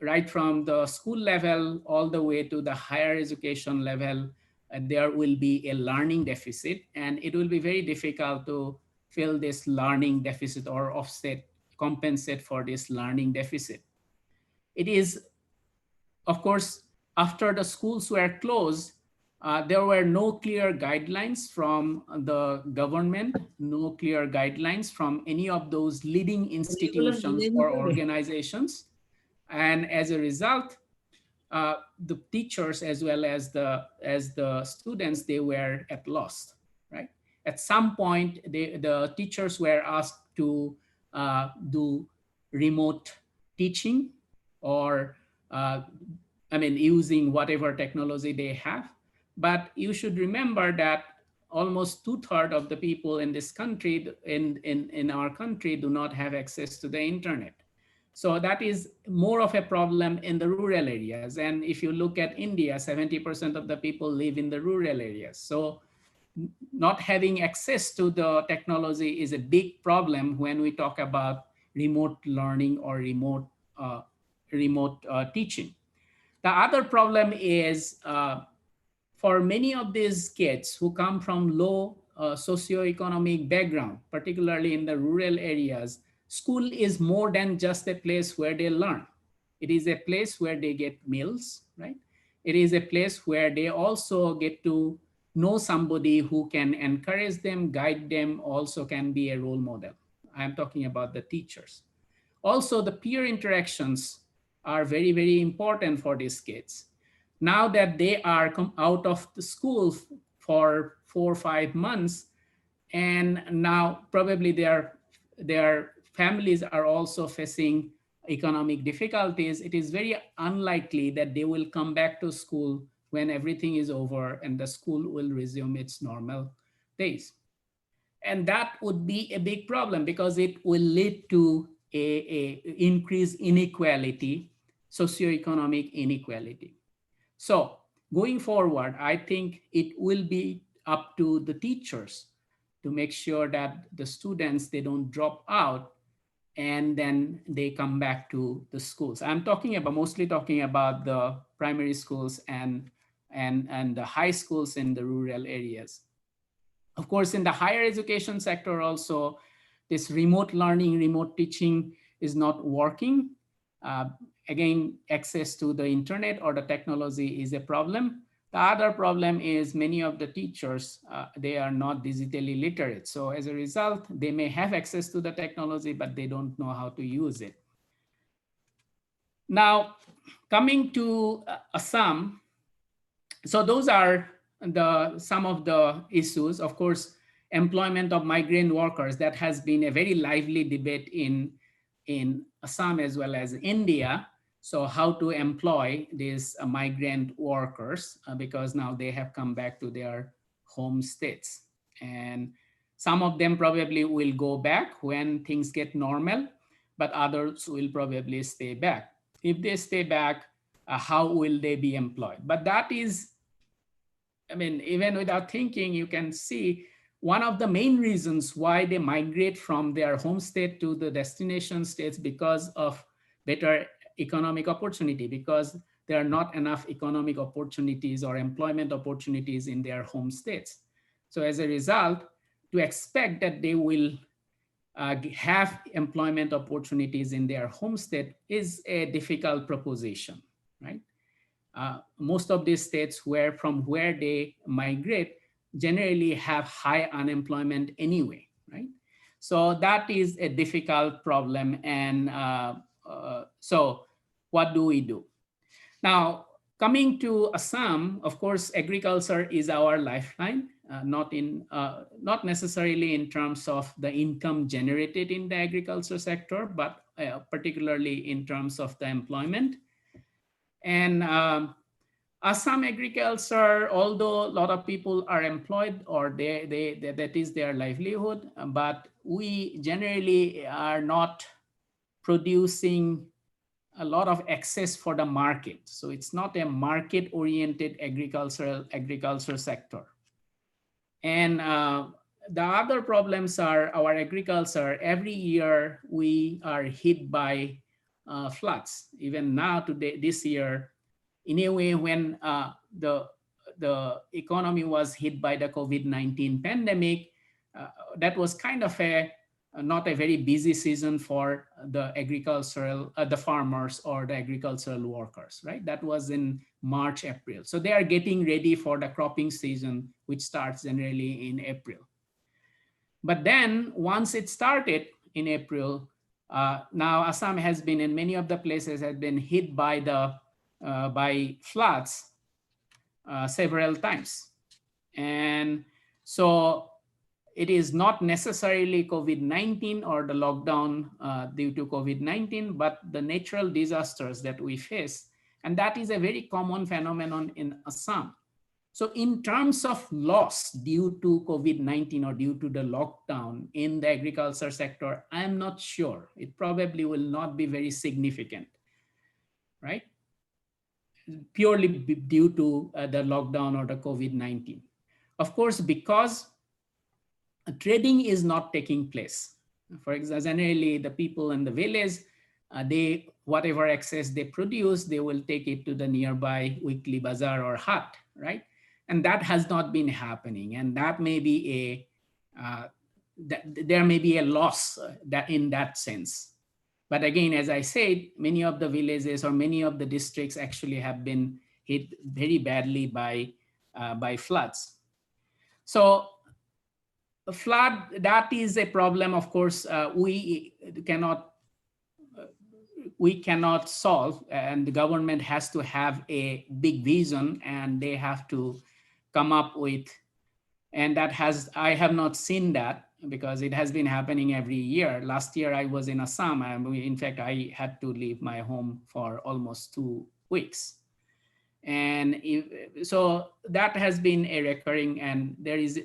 Right from the school level all the way to the higher education level, there will be a learning deficit, and it will be very difficult to fill this learning deficit or compensate for this learning deficit. It is, of course, after the schools were closed, there were no clear guidelines from the government, no clear guidelines from any of those leading institutions or organizations. And as a result, the teachers as well as the students, they were at loss, right? At some point, the teachers were asked to do remote teaching or using whatever technology they have. But you should remember that almost 2/3 of the people in this country, in our country, do not have access to the internet. So that is more of a problem in the rural areas. And if you look at India, 70% of the people live in the rural areas. So not having access to the technology is a big problem when we talk about remote learning or remote teaching. The other problem is for many of these kids who come from low socioeconomic background, particularly in the rural areas, school is more than just a place where they learn. It is a place where they get meals, right? It is a place where they also get to know somebody who can encourage them, guide them, also can be a role model. I'm talking about the teachers. Also, the peer interactions are very, very important for these kids. Now that they are out of the school for 4 or 5 months, and now probably their families are also facing economic difficulties, it is very unlikely that they will come back to school when everything is over and the school will resume its normal days. And that would be a big problem because it will lead to a increased inequality, socioeconomic inequality. So going forward, I think it will be up to the teachers to make sure that the students, they don't drop out and then they come back to the schools. I'm mostly talking about the primary schools and the high schools in the rural areas. Of course, in the higher education sector also, this remote learning, remote teaching is not working. Again, access to the internet or the technology is a problem. The other problem is many of the teachers, they are not digitally literate. So as a result, they may have access to the technology, but they don't know how to use it. Now, coming to Assam, so those are some of the issues. Of course, employment of migrant workers, that has been a very lively debate in Assam as well as India. So how to employ these migrant workers because now they have come back to their home states. And some of them probably will go back when things get normal, but others will probably stay back. If they stay back, how will they be employed? But that is, I mean, even without thinking, you can see one of the main reasons why they migrate from their home state to the destination states because of better economic opportunity, because there are not enough economic opportunities or employment opportunities in their home states. So as a result, to expect that they will have employment opportunities in their home state is a difficult proposition, right? Most of these states from where they migrate generally have high unemployment anyway, right? So that is a difficult problem. And so what do we do? Now, coming to Assam, of course, agriculture is our lifeline, not necessarily in terms of the income generated in the agriculture sector, but particularly in terms of the employment. And Assam agriculture, although a lot of people are employed or that is their livelihood, but we generally are not producing a lot of access for the market. So it's not a market-oriented agriculture sector. And the other problems are our agriculture. Every year we are hit by floods. Even now, this year, in a way, when the economy was hit by the COVID-19 pandemic, that was kind of not a very busy season for the the farmers or the agricultural workers, right? That was in March, April. So they are getting ready for the cropping season, which starts generally in April. But then once it started in April, now Assam has been, in many of the places, has been hit by by floods several times. And so it is not necessarily COVID-19 or the lockdown due to COVID-19, but the natural disasters that we face. And that is a very common phenomenon in Assam. So in terms of loss due to COVID-19 or due to the lockdown in the agriculture sector, I'm not sure. It probably will not be very significant, right? Purely due to the lockdown or the COVID-19. Of course, because trading is not taking place. For example, generally the people in the village, whatever excess they produce, they will take it to the nearby weekly bazaar or hut, right? And that has not been happening. And that may be there may be a loss that in that sense. But again, as I said, many of the villages or many of the districts actually have been hit very badly by floods. So a flood, that is a problem, of course, we cannot solve, and the government has to have a big vision, and they have to come up with, and I have not seen that because it has been happening every year. Last year I was in Assam, and in fact I had to leave my home for almost 2 weeks. And so that has been a recurring, and there is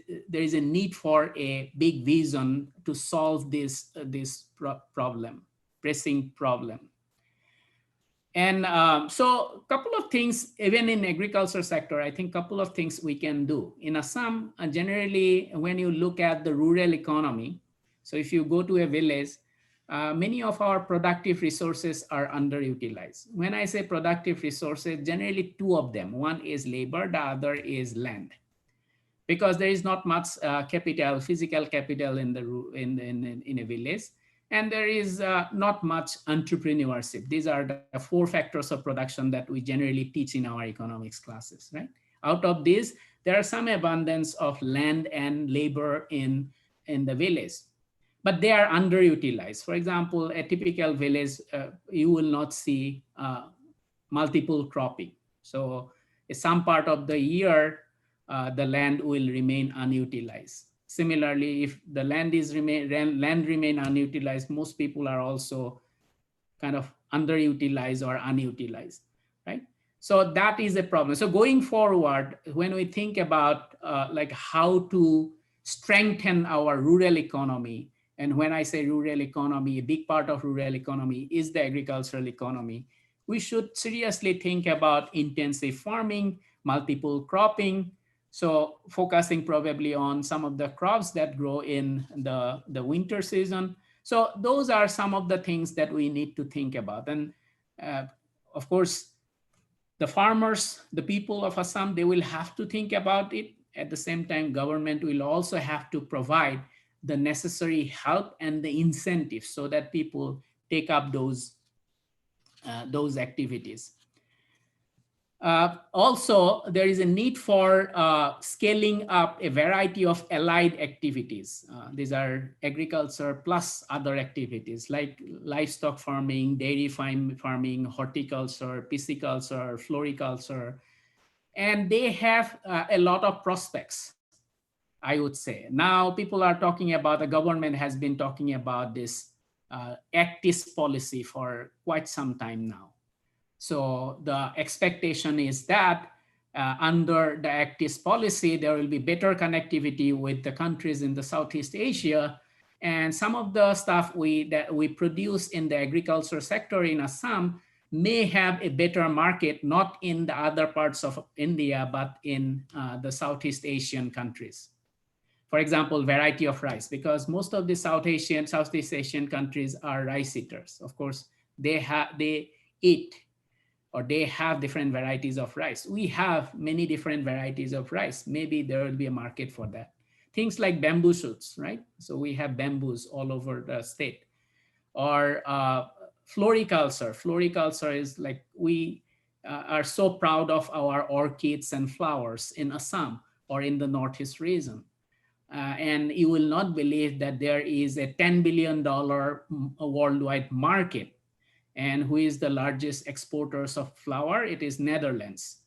a need for a big vision to solve this problem, pressing problem. And so a couple of things, even in agriculture sector, I think a couple of things we can do. In Assam, generally, when you look at the rural economy, so if you go to a village, many of our productive resources are underutilized. When I say productive resources, generally 2 of them. One is labor, the other is land. Because there is not much capital, physical capital in a village. And there is not much entrepreneurship. These are the 4 factors of production that we generally teach in our economics classes, right? Out of these, there are some abundance of land and labor in the village, but they are underutilized. For example, a typical village, you will not see multiple cropping. So some part of the year, the land will remain unutilized. Similarly, if the land remain unutilized, most people are also kind of underutilized or unutilized, right? So that is a problem. So going forward, when we think about like how to strengthen our rural economy, and when I say rural economy, a big part of rural economy is the agricultural economy, we should seriously think about intensive farming, multiple cropping, so focusing probably on some of the crops that grow in the winter season. So those are some of the things that we need to think about. And of course, the farmers, the people of Assam, they will have to think about it. At the same time, government will also have to provide the necessary help and the incentives so that people take up those activities. Also, there is a need for scaling up a variety of allied activities. These are agriculture plus other activities like livestock farming, dairy farming, horticulture, pisciculture, floriculture. And they have a lot of prospects, I would say. Now people are talking about, the government has been talking about this ACTIS policy for quite some time now. So the expectation is that under the ACTIS policy, there will be better connectivity with the countries in the Southeast Asia. And some of the stuff that we produce in the agriculture sector in Assam may have a better market, not in the other parts of India, but in the Southeast Asian countries. For example, variety of rice, because most of the Southeast Asian countries are rice eaters. Of course, they eat, or they have different varieties of rice. We have many different varieties of rice. Maybe there will be a market for that. Things like bamboo shoots, right? So we have bamboos all over the state. Or floriculture. Floriculture is like, we are so proud of our orchids and flowers in Assam or in the Northeast region. And you will not believe that there is a $10 billion worldwide market. And who is the largest exporters of flower? It is Netherlands.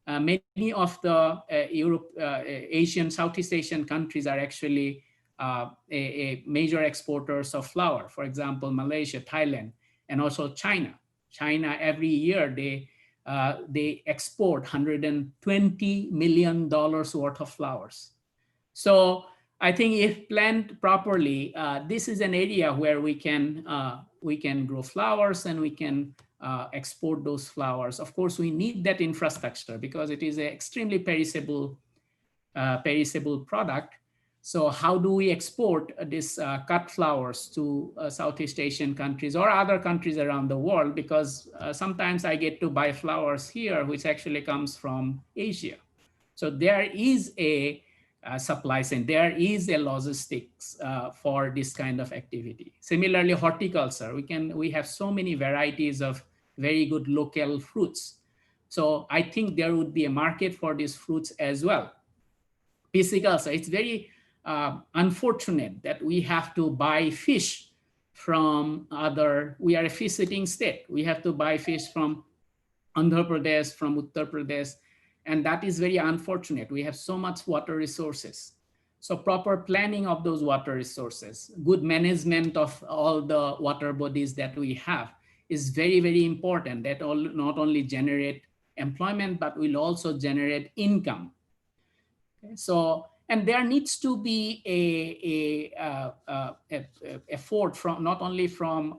Many of the Asian, Southeast Asian countries are actually a major exporters of flower. For example, Malaysia, Thailand, and also China. China, every year, they export $120 million worth of flowers. So I think if planned properly, this is an area where we can grow flowers and we can export those flowers. Of course, we need that infrastructure because it is an extremely perishable product. So how do we export this cut flowers to Southeast Asian countries or other countries around the world? Because sometimes I get to buy flowers here, which actually comes from Asia. So there is a supply chain, there is a logistics for this kind of activity. Similarly, horticulture, we have so many varieties of very good local fruits. So I think there would be a market for these fruits as well. Pisciculture, it's very unfortunate that we have to buy fish from we are a fish eating state. We have to buy fish from Andhra Pradesh, from Uttar Pradesh, and that is very unfortunate. We have so much water resources. So proper planning of those water resources, good management of all the water bodies that we have is very, very important. That not only generate employment, but will also generate income. Okay? So, and there needs to be a effort from not only from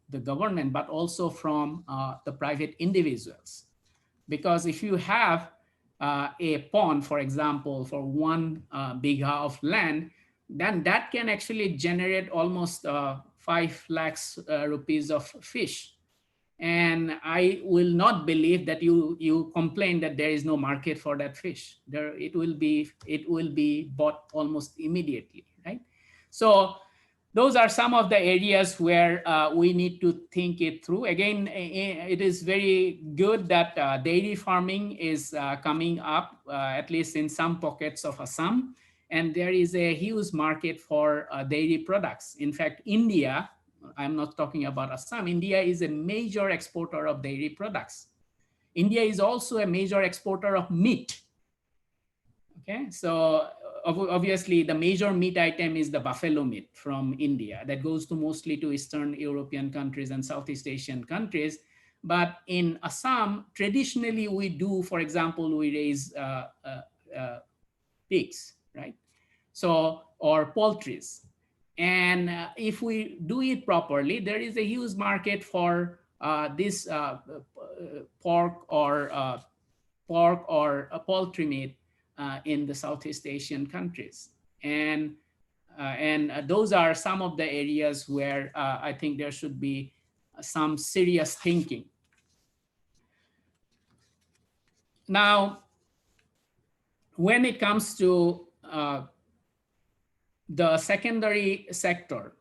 the government, but also from the private individuals. Because if you have a pond, for example, for 1 bigha of land, then that can actually generate almost 5 lakhs rupees of fish. And I will not believe that you complain that there is no market for that fish. It will be bought almost immediately, right? So those are some of the areas where we need to think it through. Again, it is very good that dairy farming is coming up, at least in some pockets of Assam. And there is a huge market for dairy products. In fact, India, I'm not talking about Assam, India is a major exporter of dairy products. India is also a major exporter of meat. Okay, so obviously the major meat item is the buffalo meat from India that goes to mostly to Eastern European countries and Southeast Asian countries. But in Assam, traditionally we do, for example, we raise pigs, right? So, or poultries. And if we do it properly, there is a huge market for this pork or poultry meat in the Southeast Asian countries. And those are some of the areas where I think there should be some serious thinking. Now, when it comes to the secondary sector,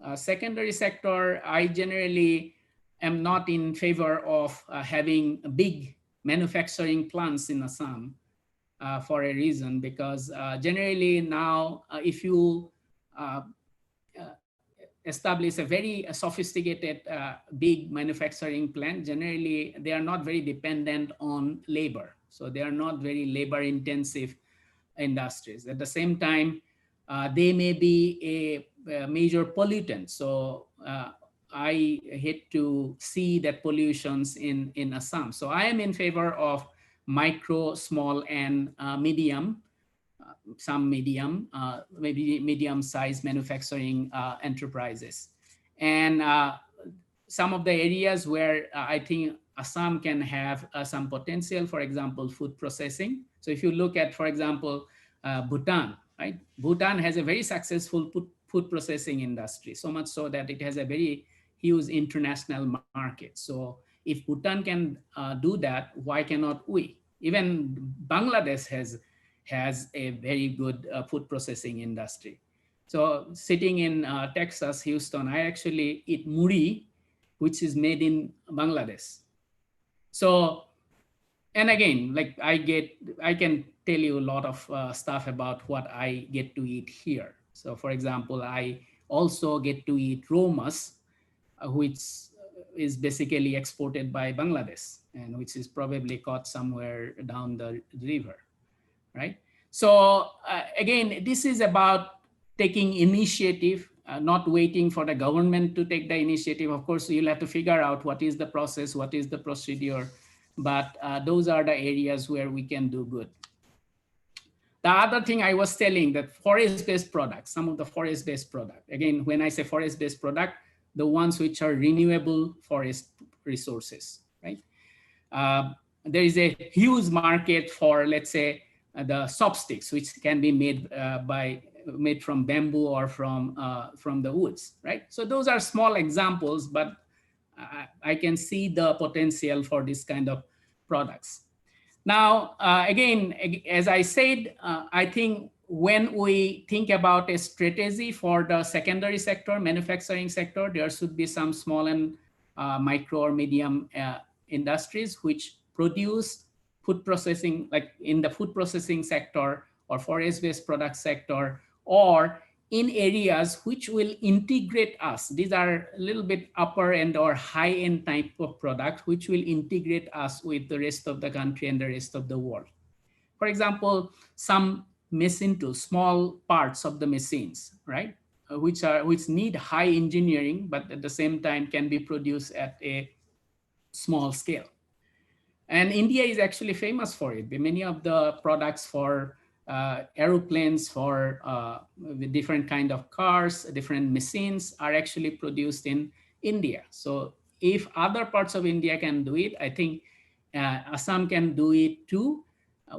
I generally am not in favor of having big manufacturing plants in Assam for a reason, because generally now if you establish a very sophisticated big manufacturing plant, generally they are not very dependent on labor. So they are not very labor intensive industries. At the same time, they may be a major pollutant. So I hate to see that pollutions in Assam. So I am in favor of micro, small, and medium, maybe medium-sized manufacturing enterprises. And some of the areas where I think Assam can have some potential, for example, food processing. So if you look at, for example, Bhutan, right? Bhutan has a very successful food processing industry, so much so that it has a very huge international market. So if Bhutan can do that, why cannot we? Even Bangladesh has a very good food processing industry. So sitting in Texas, Houston, I actually eat muri, which is made in Bangladesh. So, and again, like I can tell you a lot of stuff about what I get to eat here. So for example, I also get to eat romas, which is basically exported by Bangladesh and which is probably caught somewhere down the river, right? So again, this is about taking initiative, not waiting for the government to take the initiative. Of course, you'll have to figure out what is the process, what is the procedure, but those are the areas where we can do good. The other thing I was telling, that forest-based products, some of the forest-based products, again, when I say forest-based product, the ones which are renewable forest resources, right? There is a huge market for, let's say, the chopsticks, which can be made made from bamboo or from the woods, right? So those are small examples, but I can see the potential for this kind of products. Now, again, as I said, I think when we think about a strategy for the secondary sector, manufacturing sector, there should be some small and micro or medium industries which produce food processing, like in the food processing sector or forest-based product sector, or in areas which will integrate us. These are a little bit upper end or high end type of product, which will integrate us with the rest of the country and the rest of the world. For example, some machine tools, small parts of the machines, right? Which need high engineering, but at the same time can be produced at a small scale. And India is actually famous for it. Many of the products for aeroplanes, for different kind of cars, different machines are actually produced in India. So if other parts of India can do it, I think Assam can do it too.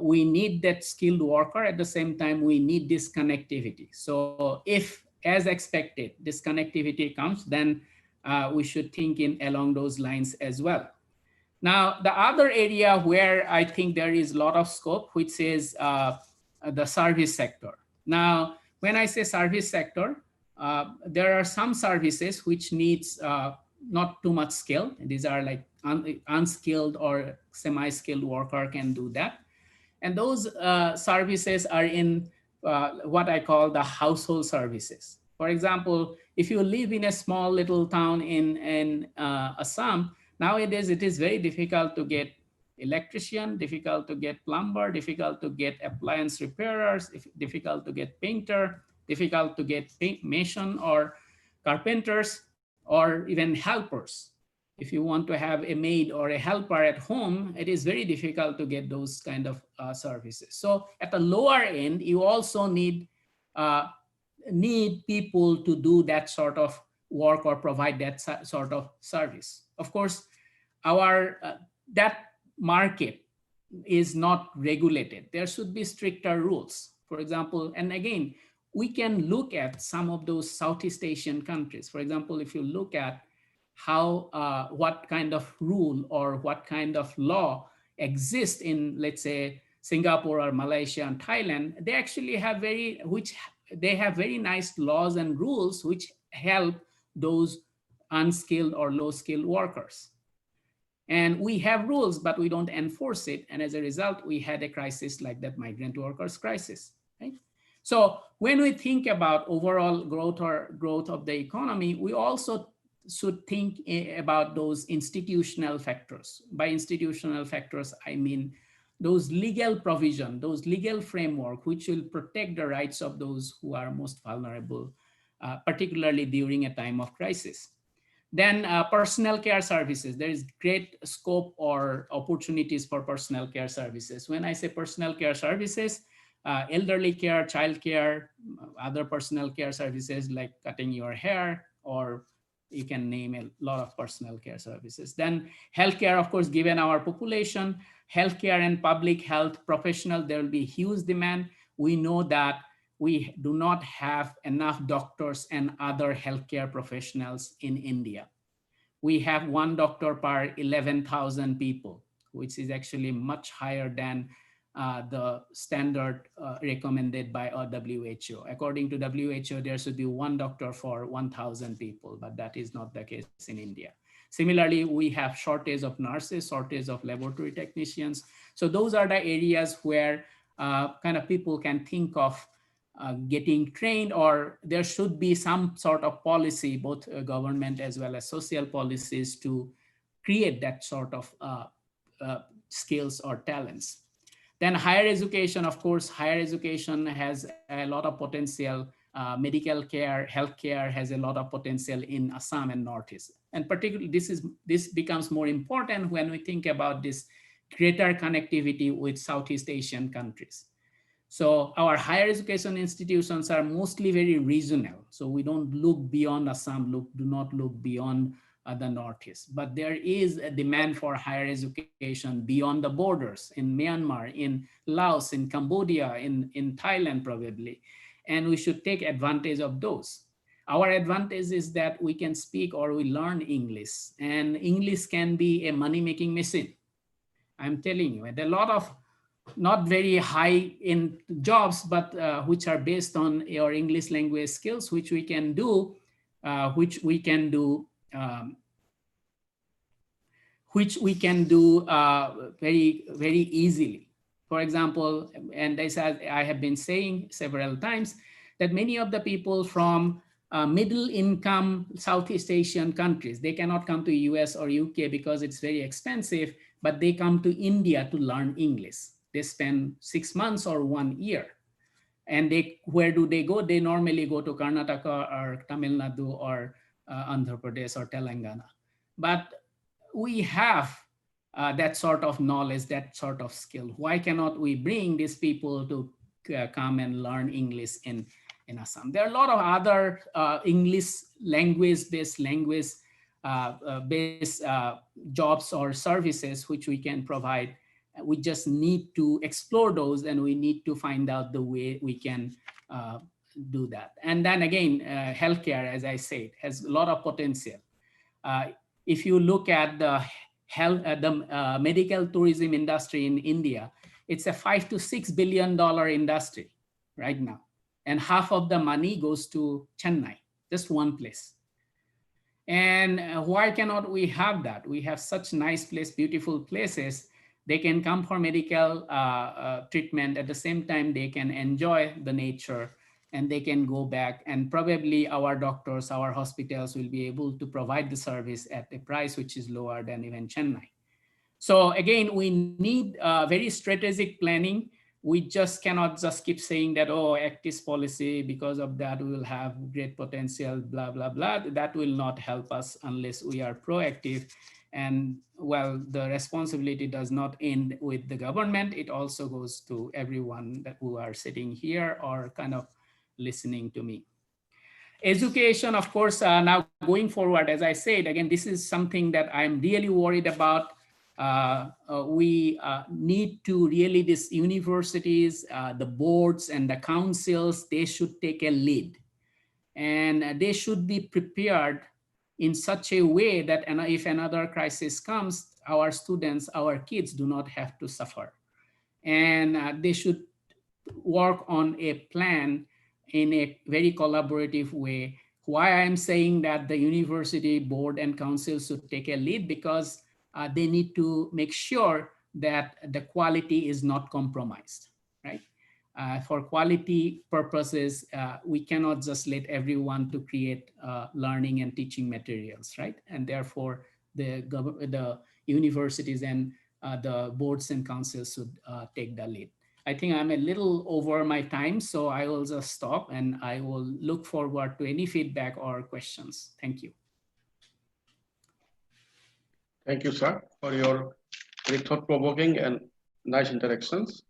We need that skilled worker. At the same time, we need this connectivity. So if, as expected, this connectivity comes, then we should think in along those lines as well. Now, the other area where I think there is a lot of scope, which is the service sector. Now, when I say service sector, there are some services which needs not too much skill. These are like unskilled or semi-skilled worker can do that. And those services are in what I call the household services. For example, if you live in a small little town in Assam, nowadays it is very difficult to get electrician, difficult to get plumber, difficult to get appliance repairers, difficult to get painter, difficult to get mason or carpenters, or even helpers. If you want to have a maid or a helper at home, it is very difficult to get those kind of services. So at the lower end, you also need people to do that sort of work or provide that sort of service. Of course, our that market is not regulated. There should be stricter rules. For example, and again, we can look at some of those Southeast Asian countries. For example, if you look at how what kind of rule or what kind of law exists in, let's say, Singapore or Malaysia and Thailand, they actually have very nice laws and rules which help those unskilled or low-skilled workers. And we have rules, but we don't enforce it. And as a result, we had a crisis like that migrant workers crisis, right? So when we think about overall growth of the economy, we also should think about those institutional factors. By institutional factors, I mean those legal provision, those legal framework, which will protect the rights of those who are most vulnerable, particularly during a time of crisis. Then personal care services, there is great scope or opportunities for personal care services. When I say personal care services, elderly care, child care, other personal care services like cutting your hair, or you can name a lot of personal care services. Then healthcare, of course, given our population, healthcare and public health professional, there will be huge demand. We know that we do not have enough doctors and other healthcare professionals in India. We have 1 doctor per 11,000 people, which is actually much higher than the standard recommended by WHO. According to WHO, there should be 1 doctor for 1,000 people, but that is not the case in India. Similarly, we have shortage of nurses, shortage of laboratory technicians. So those are the areas where kind of people can think of getting trained, or there should be some sort of policy, both government as well as social policies, to create that sort of skills or talents. Then higher education, of course, higher education has a lot of potential. Medical care, healthcare has a lot of potential in Assam and Northeast. And particularly this becomes more important when we think about this greater connectivity with Southeast Asian countries. So our higher education institutions are mostly very regional. So we don't look beyond Assam, do not look beyond the Northeast. But there is a demand for higher education beyond the borders, in Myanmar, in Laos, in Cambodia, in Thailand probably. And we should take advantage of those. Our advantage is that we can speak or we learn English, and English can be a money-making machine. I'm telling you, there are a lot of not very high in jobs, but which are based on your English language skills, which we can do, very, very easily. For example, and as I have been saying several times, that many of the people from middle income Southeast Asian countries, they cannot come to US or UK because it's very expensive, but they come to India to learn English. They spend 6 months or 1 year. And where do they go? They normally go to Karnataka or Tamil Nadu or Andhra Pradesh or Telangana. But we have that sort of knowledge, that sort of skill. Why cannot we bring these people to come and learn English in Assam? There are a lot of other English language-based jobs or services which we can provide. We just need to explore those, and we need to find out the way we can do that. And then again, healthcare, as I said, has a lot of potential. If you look at the medical tourism industry in India, it's a $5 to $6 billion industry right now. And half of the money goes to Chennai, just one place. And why cannot we have that? We have such nice place, beautiful places. They can come for medical treatment. At the same time, they can enjoy the nature, and they can go back, and probably our doctors, our hospitals will be able to provide the service at a price which is lower than even Chennai. So again, we need very strategic planning. We just cannot just keep saying that, oh, act this policy, because of that we will have great potential, blah, blah, blah. That will not help us unless we are proactive. And well, the responsibility does not end with the government. It also goes to everyone who are sitting here or kind of listening to me. Education, of course, now going forward, as I said, again, this is something that I'm really worried about. We need to really, these universities, the boards and the councils, they should take a lead. And they should be prepared in such a way that if another crisis comes, our students, our kids do not have to suffer. And they should work on a plan in a very collaborative way. Why I'm saying that the university board and council should take a lead, because they need to make sure that the quality is not compromised, right? For quality purposes, we cannot just let everyone to create learning and teaching materials, right? And therefore, the universities and the boards and councils should take the lead. I think I'm a little over my time, so I will just stop, and I will look forward to any feedback or questions. Thank you. Thank you, sir, for your very thought-provoking and nice interactions.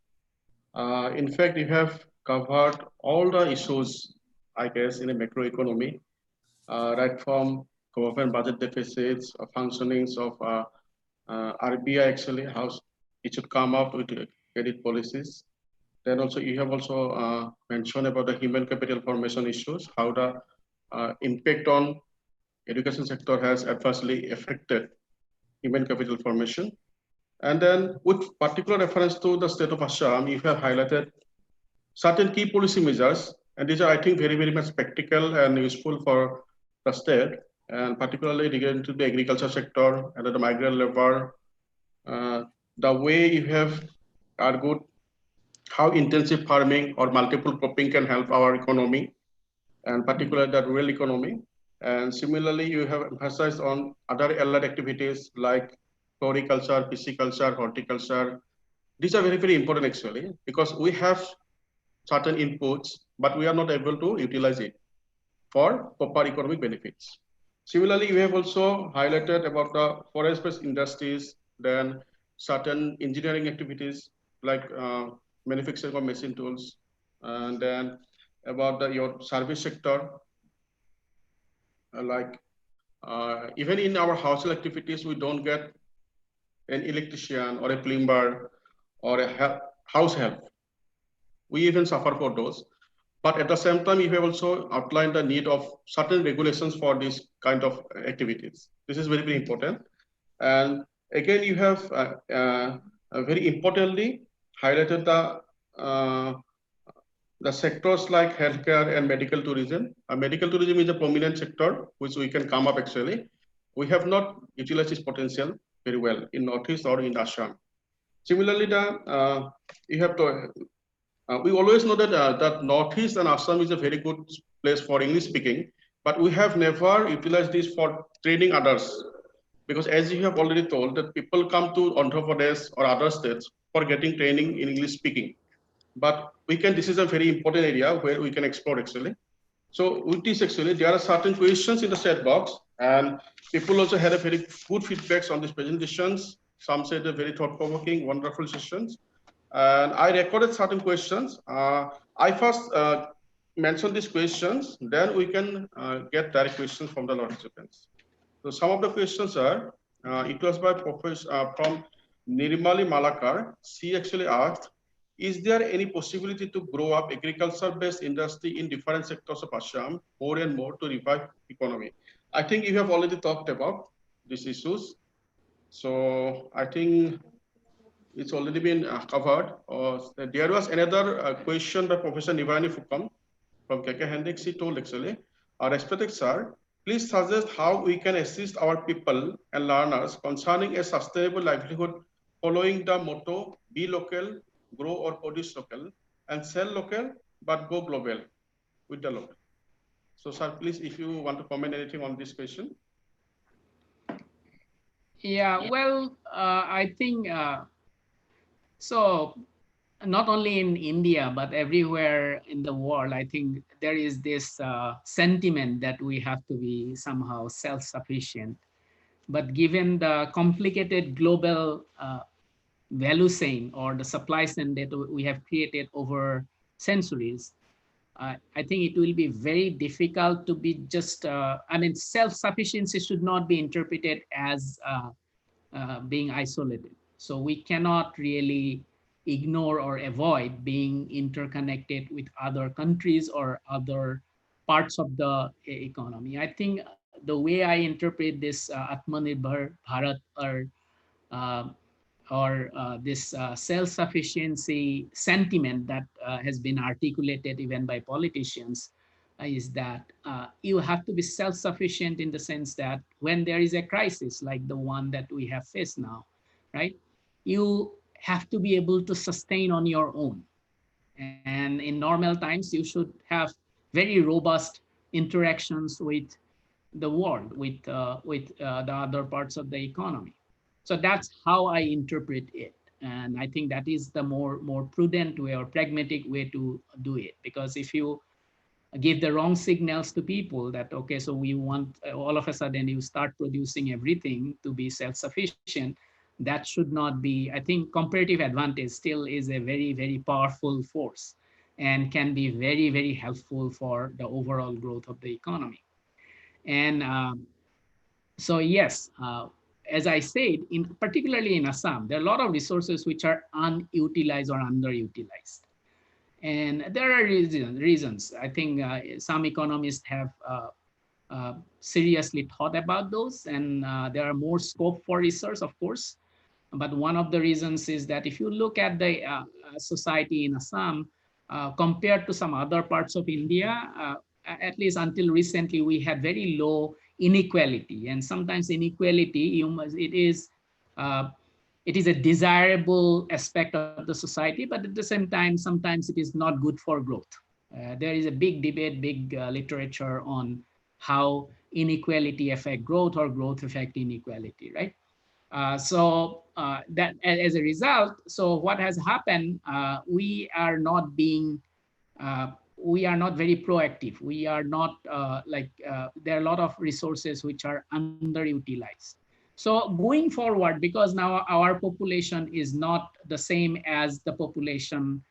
In fact, you have covered all the issues, I guess, in a macroeconomy, right from government budget deficits, functionings of RBI, actually, how it should come up with credit policies. Then also, you have also mentioned about the human capital formation issues, how the impact on education sector has adversely affected human capital formation. And then with particular reference to the state of Assam, you have highlighted certain key policy measures, and these are, I think, very, very much practical and useful for the state, and particularly related to the agriculture sector and the migrant labor. The way you have argued how intensive farming or multiple cropping can help our economy, and particularly the rural economy. And similarly, you have emphasized on other allied activities like floriculture, pisciculture, horticulture. These are very, very important actually, because we have certain inputs, but we are not able to utilize it for proper economic benefits. Similarly, we have also highlighted about the forest-based industries, then certain engineering activities like manufacturing of machine tools, and then about your service sector, even in our household activities, we don't get an electrician or a plumber or a house help. We even suffer for those. But at the same time, you have also outlined the need of certain regulations for these kind of activities. This is very, very important. And again, you have very importantly highlighted the sectors like healthcare and medical tourism. Medical tourism is a prominent sector which we can come up actually. We have not utilized its potential very well in Northeast or in Assam. Similarly, you have to. We always know that Northeast and Assam is a very good place for English speaking, but we have never utilized this for training others. Because as you have already told, that people come to Andhra Pradesh or other states for getting training in English speaking. But this is a very important area where we can explore actually. So with this actually, there are certain questions in the chat box, and people also had a very good feedbacks on these presentations. Some said they're very thought-provoking, wonderful sessions. And I recorded certain questions. I first mentioned these questions, then we can get direct questions from the participants. So some of the questions are, it was by Professor from Nirmali Malakar. She actually asked, is there any possibility to grow up agriculture-based industry in different sectors of Assam more and more to revive economy? I think you have already talked about these issues. So I think it's already been covered. There was another question by Professor Nivani Fukam from KK Hendricks. He told actually, respected sir, please suggest how we can assist our people and learners concerning a sustainable livelihood following the motto, be local, grow or produce local, and sell local, but go global with the local. So sir, please, if you want to comment anything on this question. Yeah, well, I think, so not only in India, but everywhere in the world, I think there is this sentiment that we have to be somehow self-sufficient. But given the complicated global value chain or the supply chain that we have created over centuries, I think it will be very difficult to be just, I mean, self-sufficiency should not be interpreted as being isolated. So we cannot really ignore or avoid being interconnected with other countries or other parts of the economy. I think the way I interpret this Atmanirbhar Bharat uh, or this self-sufficiency sentiment that has been articulated even by politicians is that you have to be self-sufficient in the sense that when there is a crisis like the one that we have faced now, right? You have to be able to sustain on your own. And in normal times, you should have very robust interactions with the world, with the other parts of the economy. So that's how I interpret it. And I think that is the more prudent way or pragmatic way to do it. Because if you give the wrong signals to people that, okay, so we want all of a sudden you start producing everything to be self-sufficient, that should not be. I think comparative advantage still is a very, very powerful force and can be very, very helpful for the overall growth of the economy. And so yes, as I said, particularly in Assam, there are a lot of resources which are unutilized or underutilized. And there are reasons. I think some economists have seriously thought about those, and there are more scope for research, of course. But one of the reasons is that if you look at the society in Assam, compared to some other parts of India, at least until recently, we had very low inequality. And sometimes inequality, it is a desirable aspect of the society, but at the same time, sometimes it is not good for growth. There is a big debate, big literature on how inequality affect growth or growth affect inequality, right? So that as a result, so what has happened, we are not very proactive. We are not there are a lot of resources which are underutilized. So going forward, because now our population is not the same as the population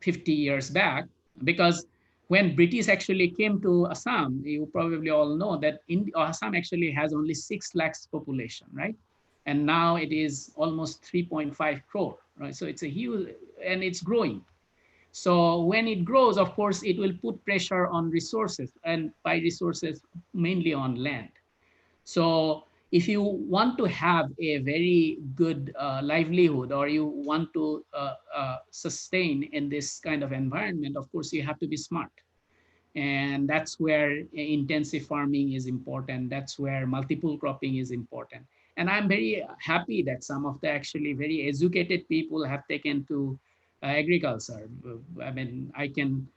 50 years back, because when British actually came to Assam, you probably all know that Assam actually has only 6 lakhs population, right? And now it is almost 3.5 crore, right? So it's a huge, and it's growing. So when it grows, of course, it will put pressure on resources, and by resources, mainly on land. So if you want to have a very good livelihood, or you want to sustain in this kind of environment, of course, you have to be smart. And that's where intensive farming is important. That's where multiple cropping is important. And I'm very happy that some of the actually very educated people have taken to agriculture. I mean, I can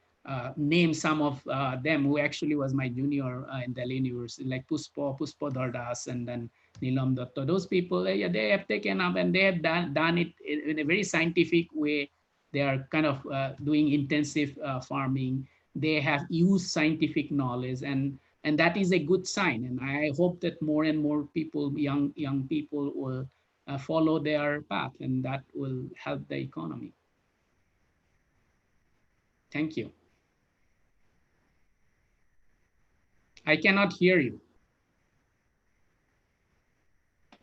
name some of them who actually was my junior in Delhi University, like Puspo Dardas, and then Nilam Datta. Those people, yeah, they have taken up and they have done it in a very scientific way. They are kind of doing intensive farming. They have used scientific knowledge, and that is a good sign. And I hope that more and more people, young people, will follow their path, and that will help the economy. Thank you. I cannot hear you.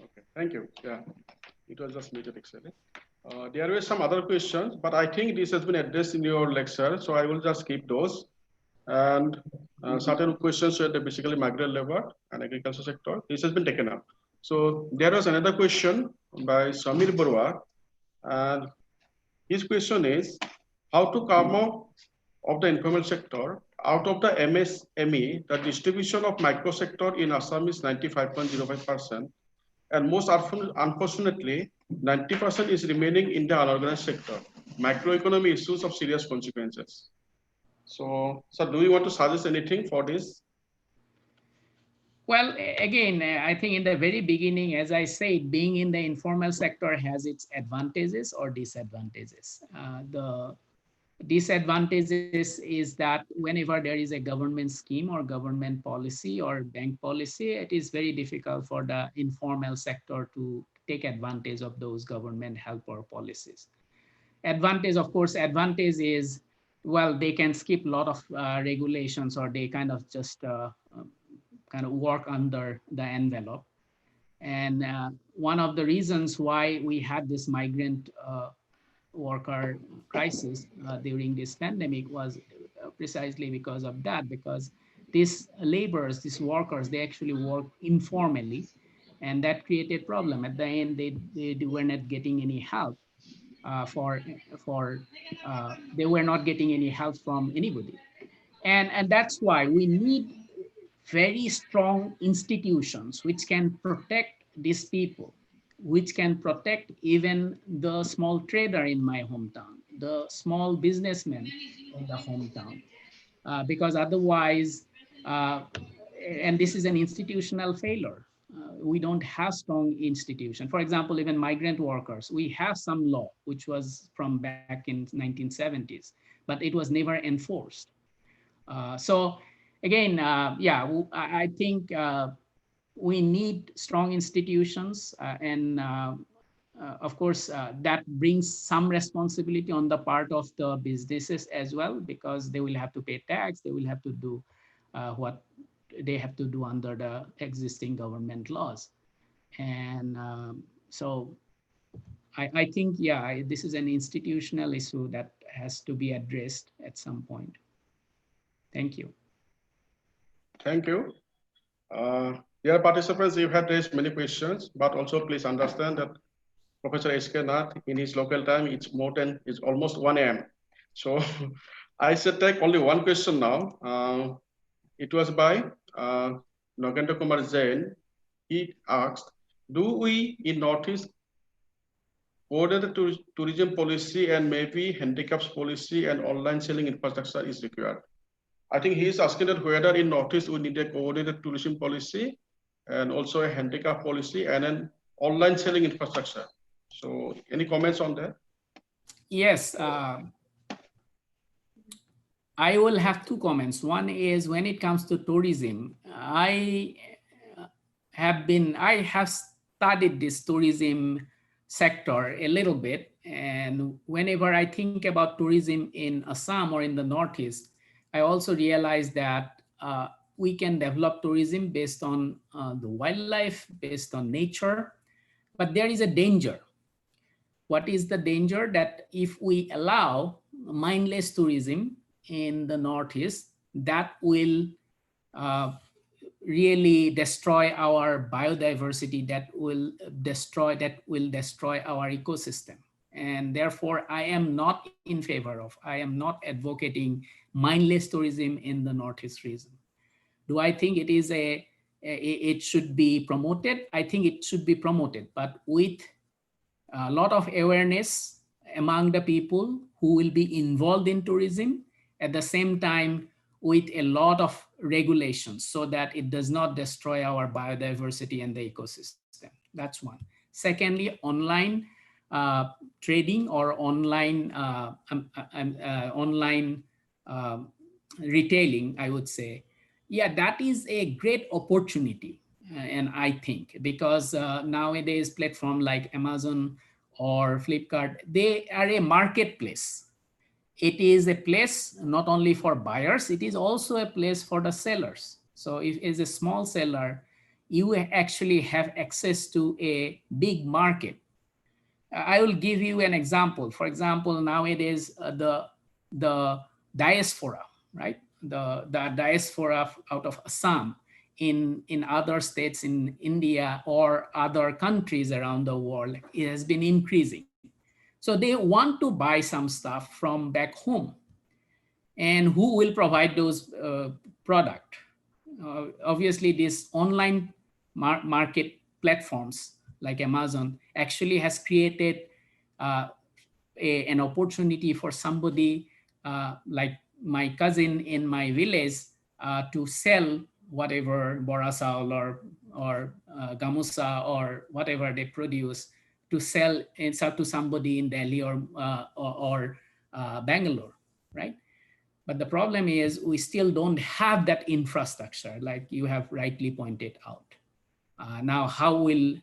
Okay, thank you. Yeah, it was just muted actually. There were some other questions, but I think this has been addressed in your lecture, so I will just skip those. And certain questions were basically migrant labor and agriculture sector. This has been taken up. So there was another question by Samir Barwa, and his question is how to come out of the informal sector. Out of the MSME, the distribution of micro sector in Assam is 95.05%, and most unfortunately, 90% is remaining in the unorganized sector. Microeconomy issues of serious consequences. So, do you want to suggest anything for this? Well, again, I think in the very beginning, as I said, being in the informal sector has its advantages or disadvantages. The disadvantages is that whenever there is a government scheme or government policy or bank policy, it is very difficult for the informal sector to take advantage of those government help or policies. Advantage, of course, advantage is, well, they can skip a lot of regulations, or they kind of just kind of work under the envelope. And one of the reasons why we had this migrant worker crisis during this pandemic was precisely because of that, because these laborers, these workers, they actually work informally, and that created problem. At the end, they were not getting any help they were not getting any help from anybody. And that's why we need very strong institutions which can protect these people, which can protect even the small trader in my hometown, the small businessman in the hometown, because otherwise, and this is an institutional failure. We don't have strong institution. For example, even migrant workers, we have some law which was from back in 1970s, but it was never enforced. So again, yeah, I think we need strong institutions, and of course, that brings some responsibility on the part of the businesses as well, because they will have to pay tax, they will have to do what they have to do under the existing government laws. And so I think, yeah, this is an institutional issue that has to be addressed at some point. Thank you. Thank you. Dear participants, you have raised many questions, but also please understand that Professor S.K. Nath, in his local time, it's almost 1 a.m. So I should take only one question now. It was by Nagendra Kumar Jain. He asked, do we in Northeast coordinate the tourism policy and maybe handicaps policy and online selling infrastructure is required? I think he is asking that whether in Northeast we need a coordinated tourism policy and also a handicap policy and an online selling infrastructure. So any comments on that? Yes, I will have two comments. One is when it comes to tourism, I have studied this tourism sector a little bit. And whenever I think about tourism in Assam or in the Northeast, I also realize that we can develop tourism based on the wildlife, based on nature, but there is a danger. What is the danger? That if we allow mindless tourism in the Northeast, that will really destroy our biodiversity, that will destroy our ecosystem. And therefore, I am not in favor of, I am not advocating mindless tourism in the Northeast region. Do I think it should be promoted? I think it should be promoted, but with a lot of awareness among the people who will be involved in tourism, at the same time with a lot of regulations so that it does not destroy our biodiversity and the ecosystem. That's one. Secondly, online trading or online retailing, I would say, yeah, that is a great opportunity. And I think because nowadays platform like Amazon or Flipkart, they are a marketplace. It is a place not only for buyers, it is also a place for the sellers. So if as a small seller, you actually have access to a big market. I will give you an example. For example, nowadays the diaspora, right? The diaspora out of Assam in other states in India or other countries around the world, it has been increasing. So they want to buy some stuff from back home. And who will provide those product? Obviously, these online market platforms like Amazon actually has created an opportunity for somebody like my cousin in my village to sell whatever borasal or gamusa or whatever they produce, to sell to somebody in Delhi or Bangalore, right? But the problem is we still don't have that infrastructure, like you have rightly pointed out. Now, how will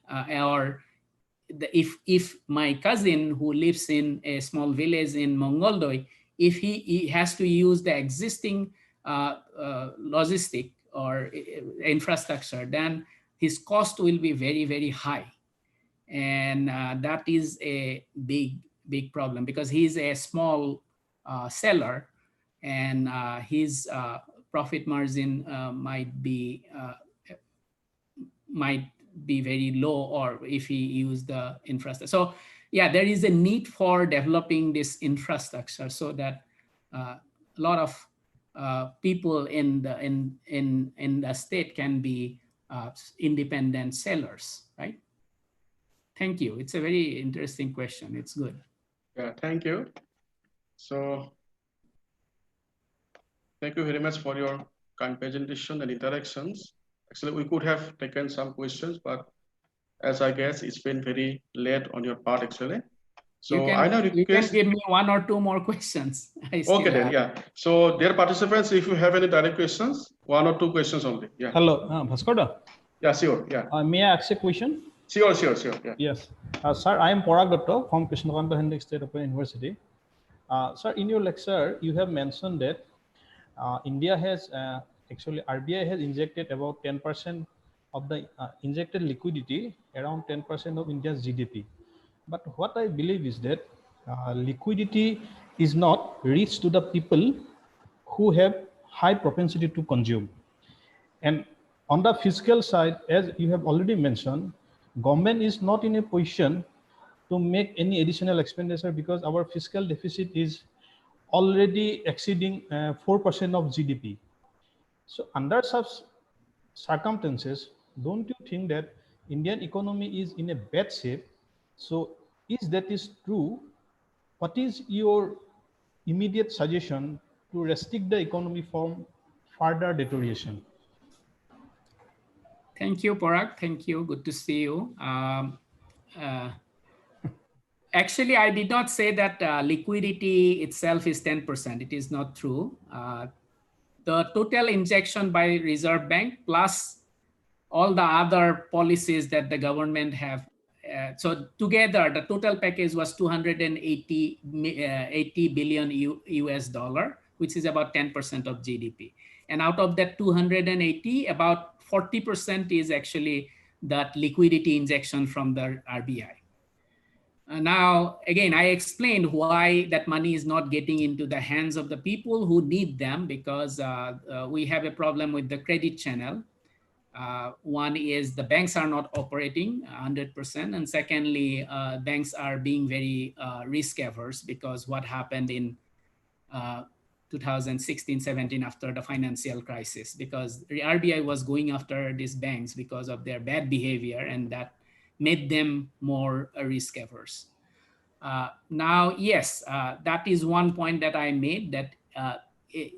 if my cousin who lives in a small village in Mongoldoi, if he has to use the existing logistic or infrastructure, then his cost will be very, very high. And that is a big problem because he's a small seller, and his profit margin might be very low, or if he use the infrastructure. So yeah, there is a need for developing this infrastructure so that a lot of people in the state can be independent sellers, right? Thank you. It's a very interesting question. It's good. Yeah, thank you. So thank you very much for your kind presentation and interactions. Actually, we could have taken some questions, but as I guess it's been very late on your part, actually. So I now request... You can give me one or two more questions. Okay then, yeah. So dear participants, if you have any direct questions, one or two questions only. Yeah. Hello, Bhaskar. Yeah, sure. Yeah. May I ask a question? Sure. Yeah. Yes. Sir, I am Parag Dutta from Krishnakanta Hendrik State Open University. Sir, in your lecture, you have mentioned that India has, actually RBI has injected about 10% of the injected liquidity, around 10% of India's GDP. But what I believe is that liquidity is not reached to the people who have high propensity to consume. And on the fiscal side, as you have already mentioned, government is not in a position to make any additional expenditure because our fiscal deficit is already exceeding 4% of GDP. So under such circumstances, don't you think that Indian economy is in a bad shape? So if that is true, what is your immediate suggestion to restrict the economy from further deterioration? Thank you, Parag. Thank you. Good to see you. Actually, I did not say that liquidity itself is 10%. It is not true. The total injection by Reserve Bank plus all the other policies that the government have. So together, the total package was 280 billion US dollar, which is about 10% of GDP. And out of that 280, about 40% is actually that liquidity injection from the RBI. Now, again, I explained why that money is not getting into the hands of the people who need them, because we have a problem with the credit channel. One is the banks are not operating 100%, and secondly, banks are being very risk averse, because what happened in 2016-17 after the financial crisis, because the RBI was going after these banks because of their bad behavior, and that made them more risk averse. Now, yes, that is one point that I made, that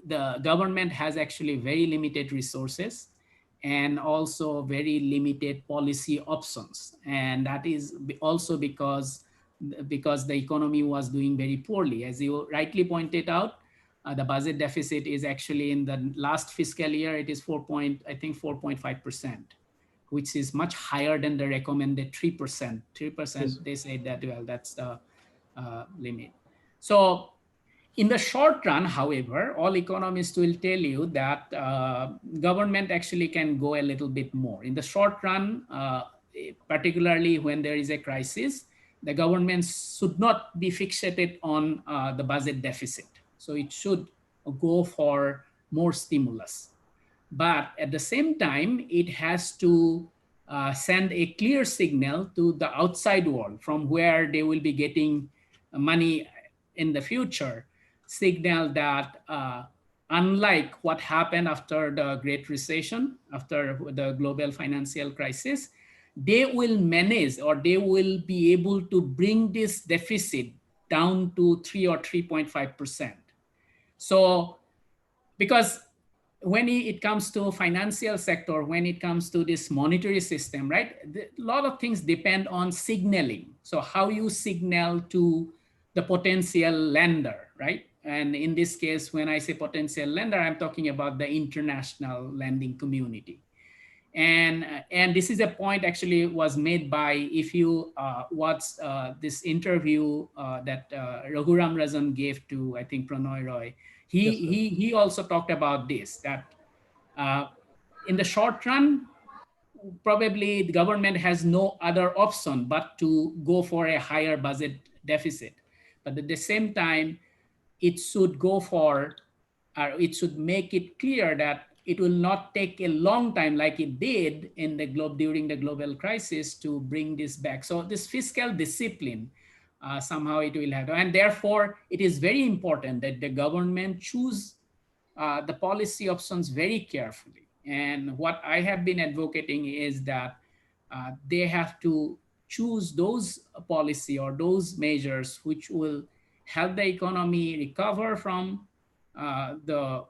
the government has actually very limited resources and also very limited policy options. And that is also because the economy was doing very poorly. As you rightly pointed out, the budget deficit is actually in the last fiscal year, it is 4.5%, which is much higher than the recommended 3%. 3%, yes. They say that, well, that's the limit. So in the short run, however, all economists will tell you that government actually can go a little bit more. In the short run, particularly when there is a crisis, the government should not be fixated on the budget deficit. So it should go for more stimulus. But at the same time, it has to send a clear signal to the outside world from where they will be getting money in the future, signal that unlike what happened after the Great Recession, after the global financial crisis, they will manage, or they will be able to bring this deficit down to 3 or 3.5%. So, because when it comes to financial sector, when it comes to this monetary system, right, a lot of things depend on signaling. So how you signal to the potential lender, right? And in this case, when I say potential lender, I'm talking about the international lending community. And this is a point actually was made by, if you watch this interview that Raghuram Rajan gave to, I think, Pranoy Roy, he also talked about this, that in the short run, probably the government has no other option but to go for a higher budget deficit. But at the same time, it should go for, it should make it clear that it will not take a long time like it did in the during the global crisis to bring this back. So this fiscal discipline, somehow it will have, and therefore it is very important that the government choose the policy options very carefully. And what I have been advocating is that they have to choose those policy or those measures which will help the economy recover from the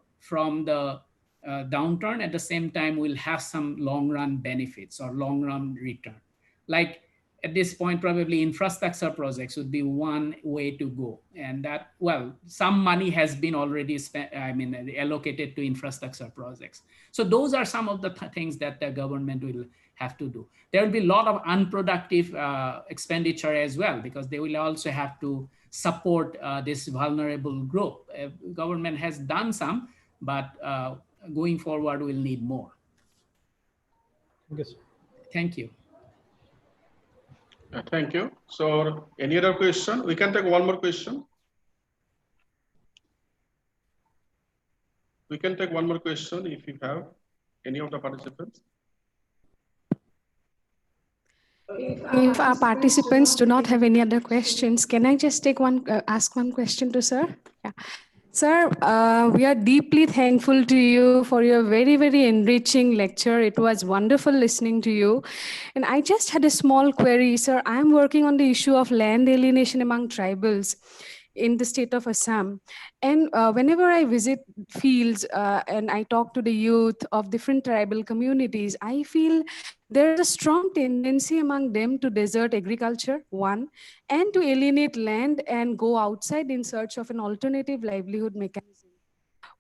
downturn. At the same time, will have some long run benefits or long run return. Like at this point, probably infrastructure projects would be one way to go. And that, well, some money has been already spent, allocated to infrastructure projects. So those are some of the things that the government will have to do. There will be a lot of unproductive expenditure as well, because they will also have to support this vulnerable group. Government has done some, but going forward, we'll need more. Yes. Thank you. Thank you. So any other question? We can take one more question. We can take one more question if you have any of the participants. If our participants do not have any other questions, can I just take ask one question to sir? Yeah. Sir, we are deeply thankful to you for your very, very enriching lecture. It was wonderful listening to you. And I just had a small query, sir. I'm working on the issue of land alienation among tribals in the state of Assam. And whenever I visit fields and I talk to the youth of different tribal communities, I feel there is a strong tendency among them to desert agriculture, one, and to alienate land and go outside in search of an alternative livelihood mechanism.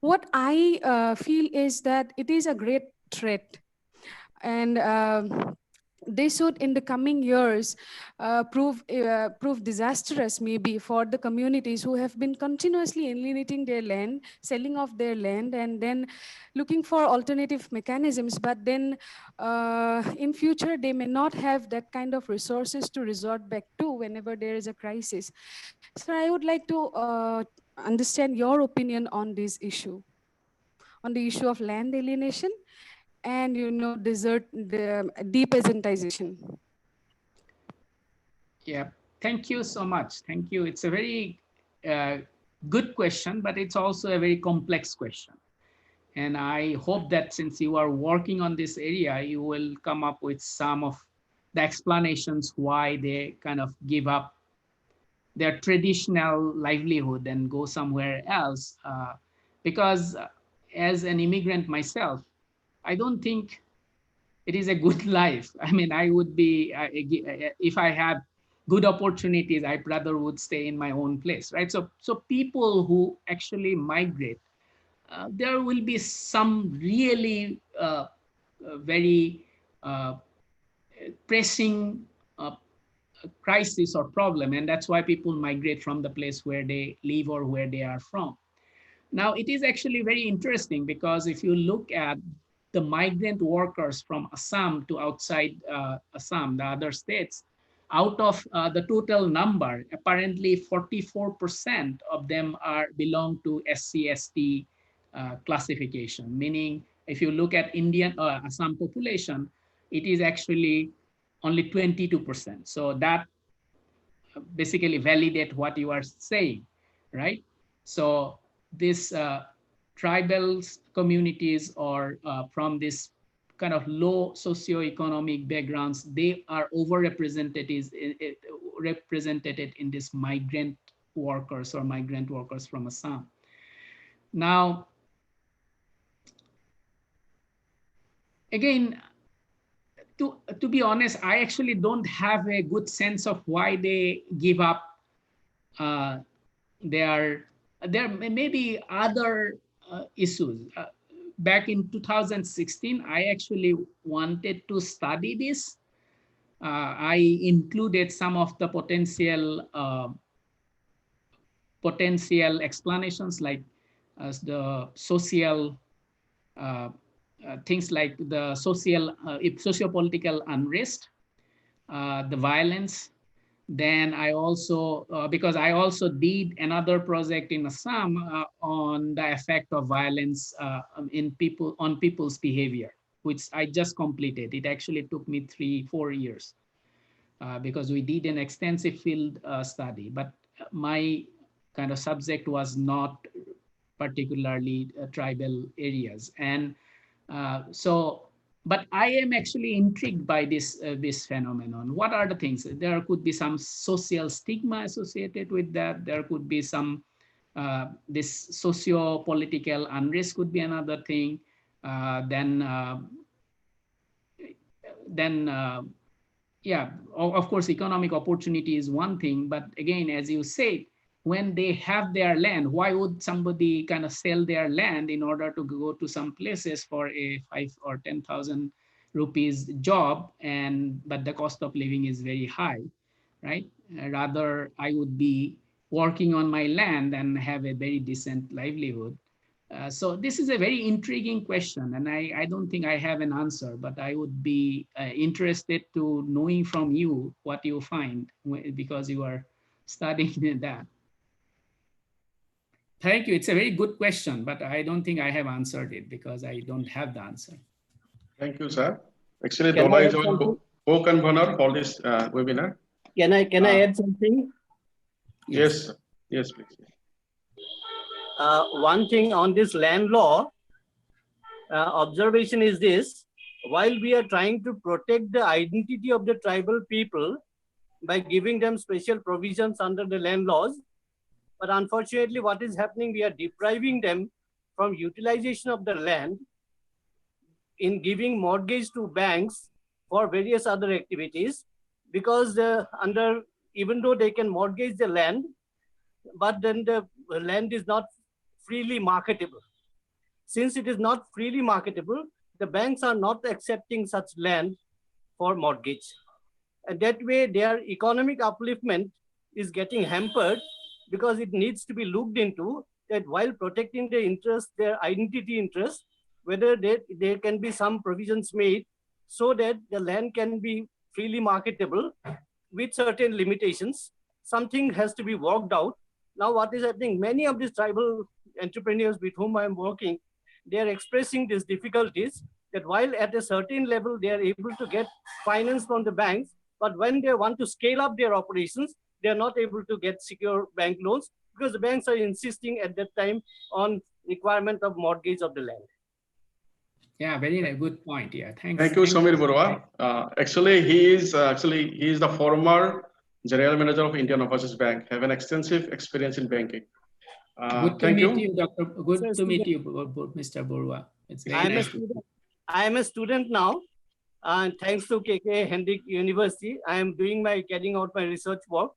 What I feel is that it is a great threat. And they should, in the coming years, prove disastrous maybe for the communities who have been continuously alienating their land, selling off their land, and then looking for alternative mechanisms. But then in future, they may not have that kind of resources to resort back to whenever there is a crisis. So I would like to understand your opinion on this issue, on the issue of land alienation, and depeasantization? Yeah, thank you so much. Thank you. It's a very good question, but it's also a very complex question. And I hope that since you are working on this area, you will come up with some of the explanations why they kind of give up their traditional livelihood and go somewhere else. Because as an immigrant myself, I don't think it is a good life. I mean, I would be, if I have good opportunities, I rather would stay in my own place, right? So people who actually migrate, there will be some really very pressing crisis or problem, and that's why people migrate from the place where they live or where they are from. Now, it is actually very interesting because if you look at the migrant workers from Assam to outside Assam, the other states, out of the total number, apparently 44% of them belong to SC/ST classification, meaning if you look at Indian Assam population, it is actually only 22%. So that basically validate what you are saying, right? So this tribal communities or from this kind of low socioeconomic backgrounds, they are overrepresented represented in this migrant workers or migrant workers from Assam. Now, again, to be honest, I actually don't have a good sense of why they give up there may be other issues. Back in 2016, I actually wanted to study this. I included some of the potential explanations like the social things like the socio-political unrest, the violence. Then I also, because I also did another project in Assam on the effect of violence on people's behavior, which I just completed. It actually took me 3-4 years because we did an extensive field study, but my kind of subject was not particularly tribal areas. And but I am actually intrigued by this phenomenon. What are the things? There could be some social stigma associated with that. There could be some, this socio-political unrest could be another thing. Yeah, of course, economic opportunity is one thing. But again, as you say, when they have their land, why would somebody kind of sell their land in order to go to some places for a 5,000 or 10,000 rupees job, but the cost of living is very high, right? Rather, I would be working on my land and have a very decent livelihood. So this is a very intriguing question, and I don't think I have an answer, but I would be interested to knowing from you what you find because you are studying that. Thank you. It's a very good question, but I don't think I have answered it because I don't have the answer. Thank you, sir. Actually, Dola is our co-convener for this webinar. Can I add something? Yes, yes, please. One thing on this land law, observation is this: while we are trying to protect the identity of the tribal people by giving them special provisions under the land laws, but unfortunately what is happening, we are depriving them from utilization of the land in giving mortgage to banks for various other activities, because even though they can mortgage the land, but then the land is not freely marketable. Since it is not freely marketable, the banks are not accepting such land for mortgage. And that way their economic upliftment is getting hampered, because it needs to be looked into that while protecting their interest, their identity interest, whether there can be some provisions made so that the land can be freely marketable with certain limitations. Something has to be worked out. Now what is happening, many of these tribal entrepreneurs with whom I am working, they are expressing these difficulties that while at a certain level they are able to get finance from the banks, but when they want to scale up their operations, they are not able to get secure bank loans because the banks are insisting at that time on requirement of mortgage of the land. Yeah, very good point. Yeah, thanks. Thank you, Samir Barua. Actually, he is the former General Manager of Indian Overseas Bank, have an extensive experience in banking. Good to thank meet you. you, Doctor. Good to meet you, Mr. Barua. It's very nice. I am a student now, and thanks to KK Hendrik University, I am carrying out my research work,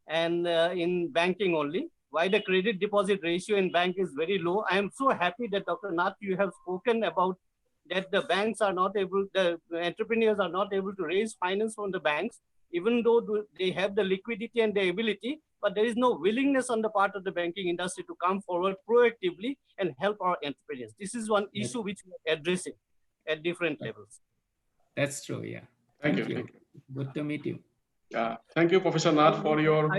and in banking only. Why the credit deposit ratio in bank is very low. I am so happy that Dr. Nath, you have spoken about that the banks are not able, the entrepreneurs are not able to raise finance from the banks, even though they have the liquidity and the ability, but there is no willingness on the part of the banking industry to come forward proactively and help our entrepreneurs. This is one issue which we are addressing at different levels. That's true, yeah. Thank you. Good to meet you. Thank you, Professor Nath, for your...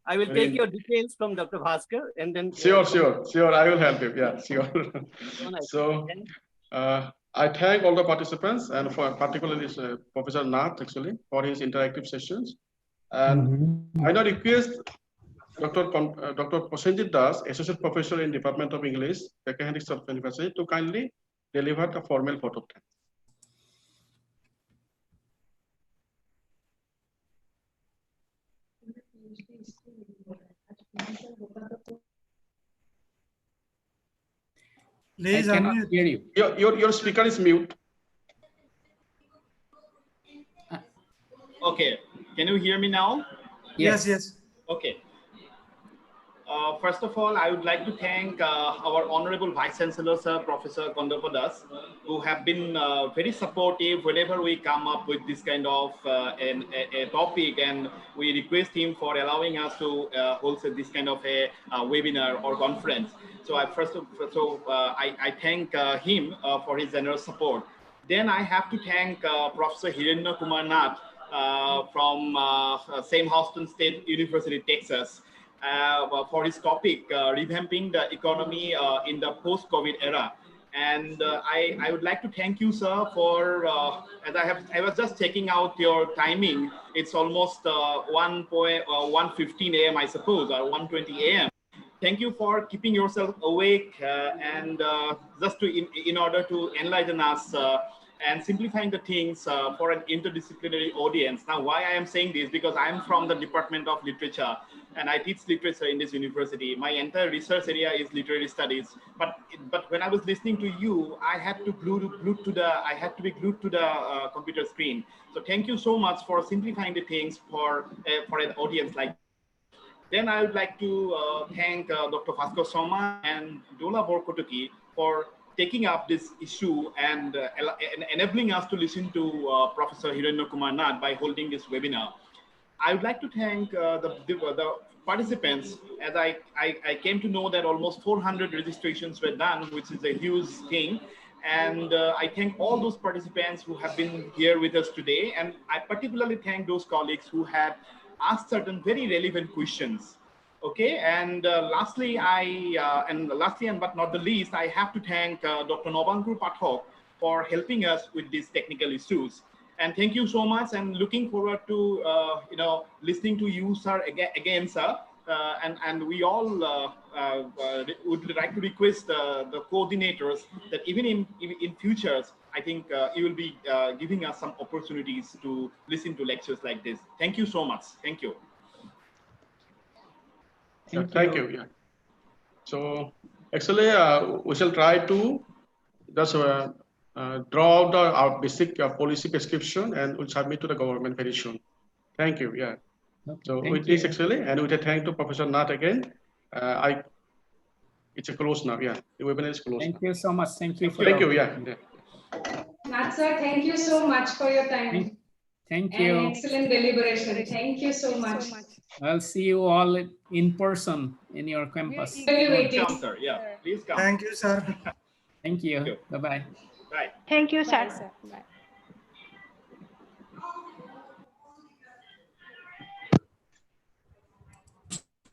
I will take your details from Dr. Bhaskar and then... Sure. I will help you. Yeah, sure. So, I thank all the participants and for particularly Professor Nath actually for his interactive sessions. And I now request Dr. Prosenjit Das, Associate Professor in Department of English, KK Hendrik University, to kindly deliver the formal vote of thanks. Please I cannot hear you. Your speaker is mute. Okay, can you hear me now? Yes. Okay. First of all, I would like to thank our Honorable Vice Chancellor, Sir, Professor Kondapa Das, who have been very supportive whenever we come up with this kind of a topic, and we request him for allowing us to host this kind of a webinar or conference. So I thank him for his generous support. Then I have to thank Professor Hirennya Kumar Nath from Sam Houston State University, Texas, for his topic, Revamping the Economy in the Post-COVID Era. And I would like to thank you, sir, for, as I was just checking out your timing, it's almost 1:15 a.m., I suppose, or 1:20 a.m. Thank you for keeping yourself awake and just in order to enlighten us and simplifying the things for an interdisciplinary audience. Now, why I am saying this, because I'm from the Department of Literature and I teach literature in this university. My entire research area is literary studies. But when I was listening to you, I had to be glued to the computer screen. So thank you so much for simplifying the things for an audience like. Then I would like to thank Dr. Bhaskar Sharma and Dola Borkotoki for taking up this issue and enabling us to listen to Professor Hirennya Kumar Nath by holding this webinar. I would like to thank the participants, as I came to know that almost 400 registrations were done, which is a huge thing. And I thank all those participants who have been here with us today. And I particularly thank those colleagues who have asked certain very relevant questions. Okay, and lastly but not the least, I have to thank Dr. Novankur Pathak for helping us with these technical issues. And thank you so much, and looking forward to listening to you, sir, again, sir. And we all would like to request the coordinators that even in futures, I think you will be giving us some opportunities to listen to lectures like this. Thank you so much. Thank you. Thank you. Yeah. So actually, we shall try to just draw out our basic policy prescription and we'll submit to the government very soon. Thank you. Yeah. Okay, so with this actually, and with a thank to Professor Nath again, it's a close now. Yeah, the webinar is closed. Thank you so much. Thank you. Thank you. Yeah. Nath sir, thank you so much for your time. Thank you. And excellent deliberation. Thank you so much. I'll see you all in person in your campus. Come, sir. Yeah, please come. Thank you, sir. Thank you. Bye-bye. Bye. Thank you, sir. Bye.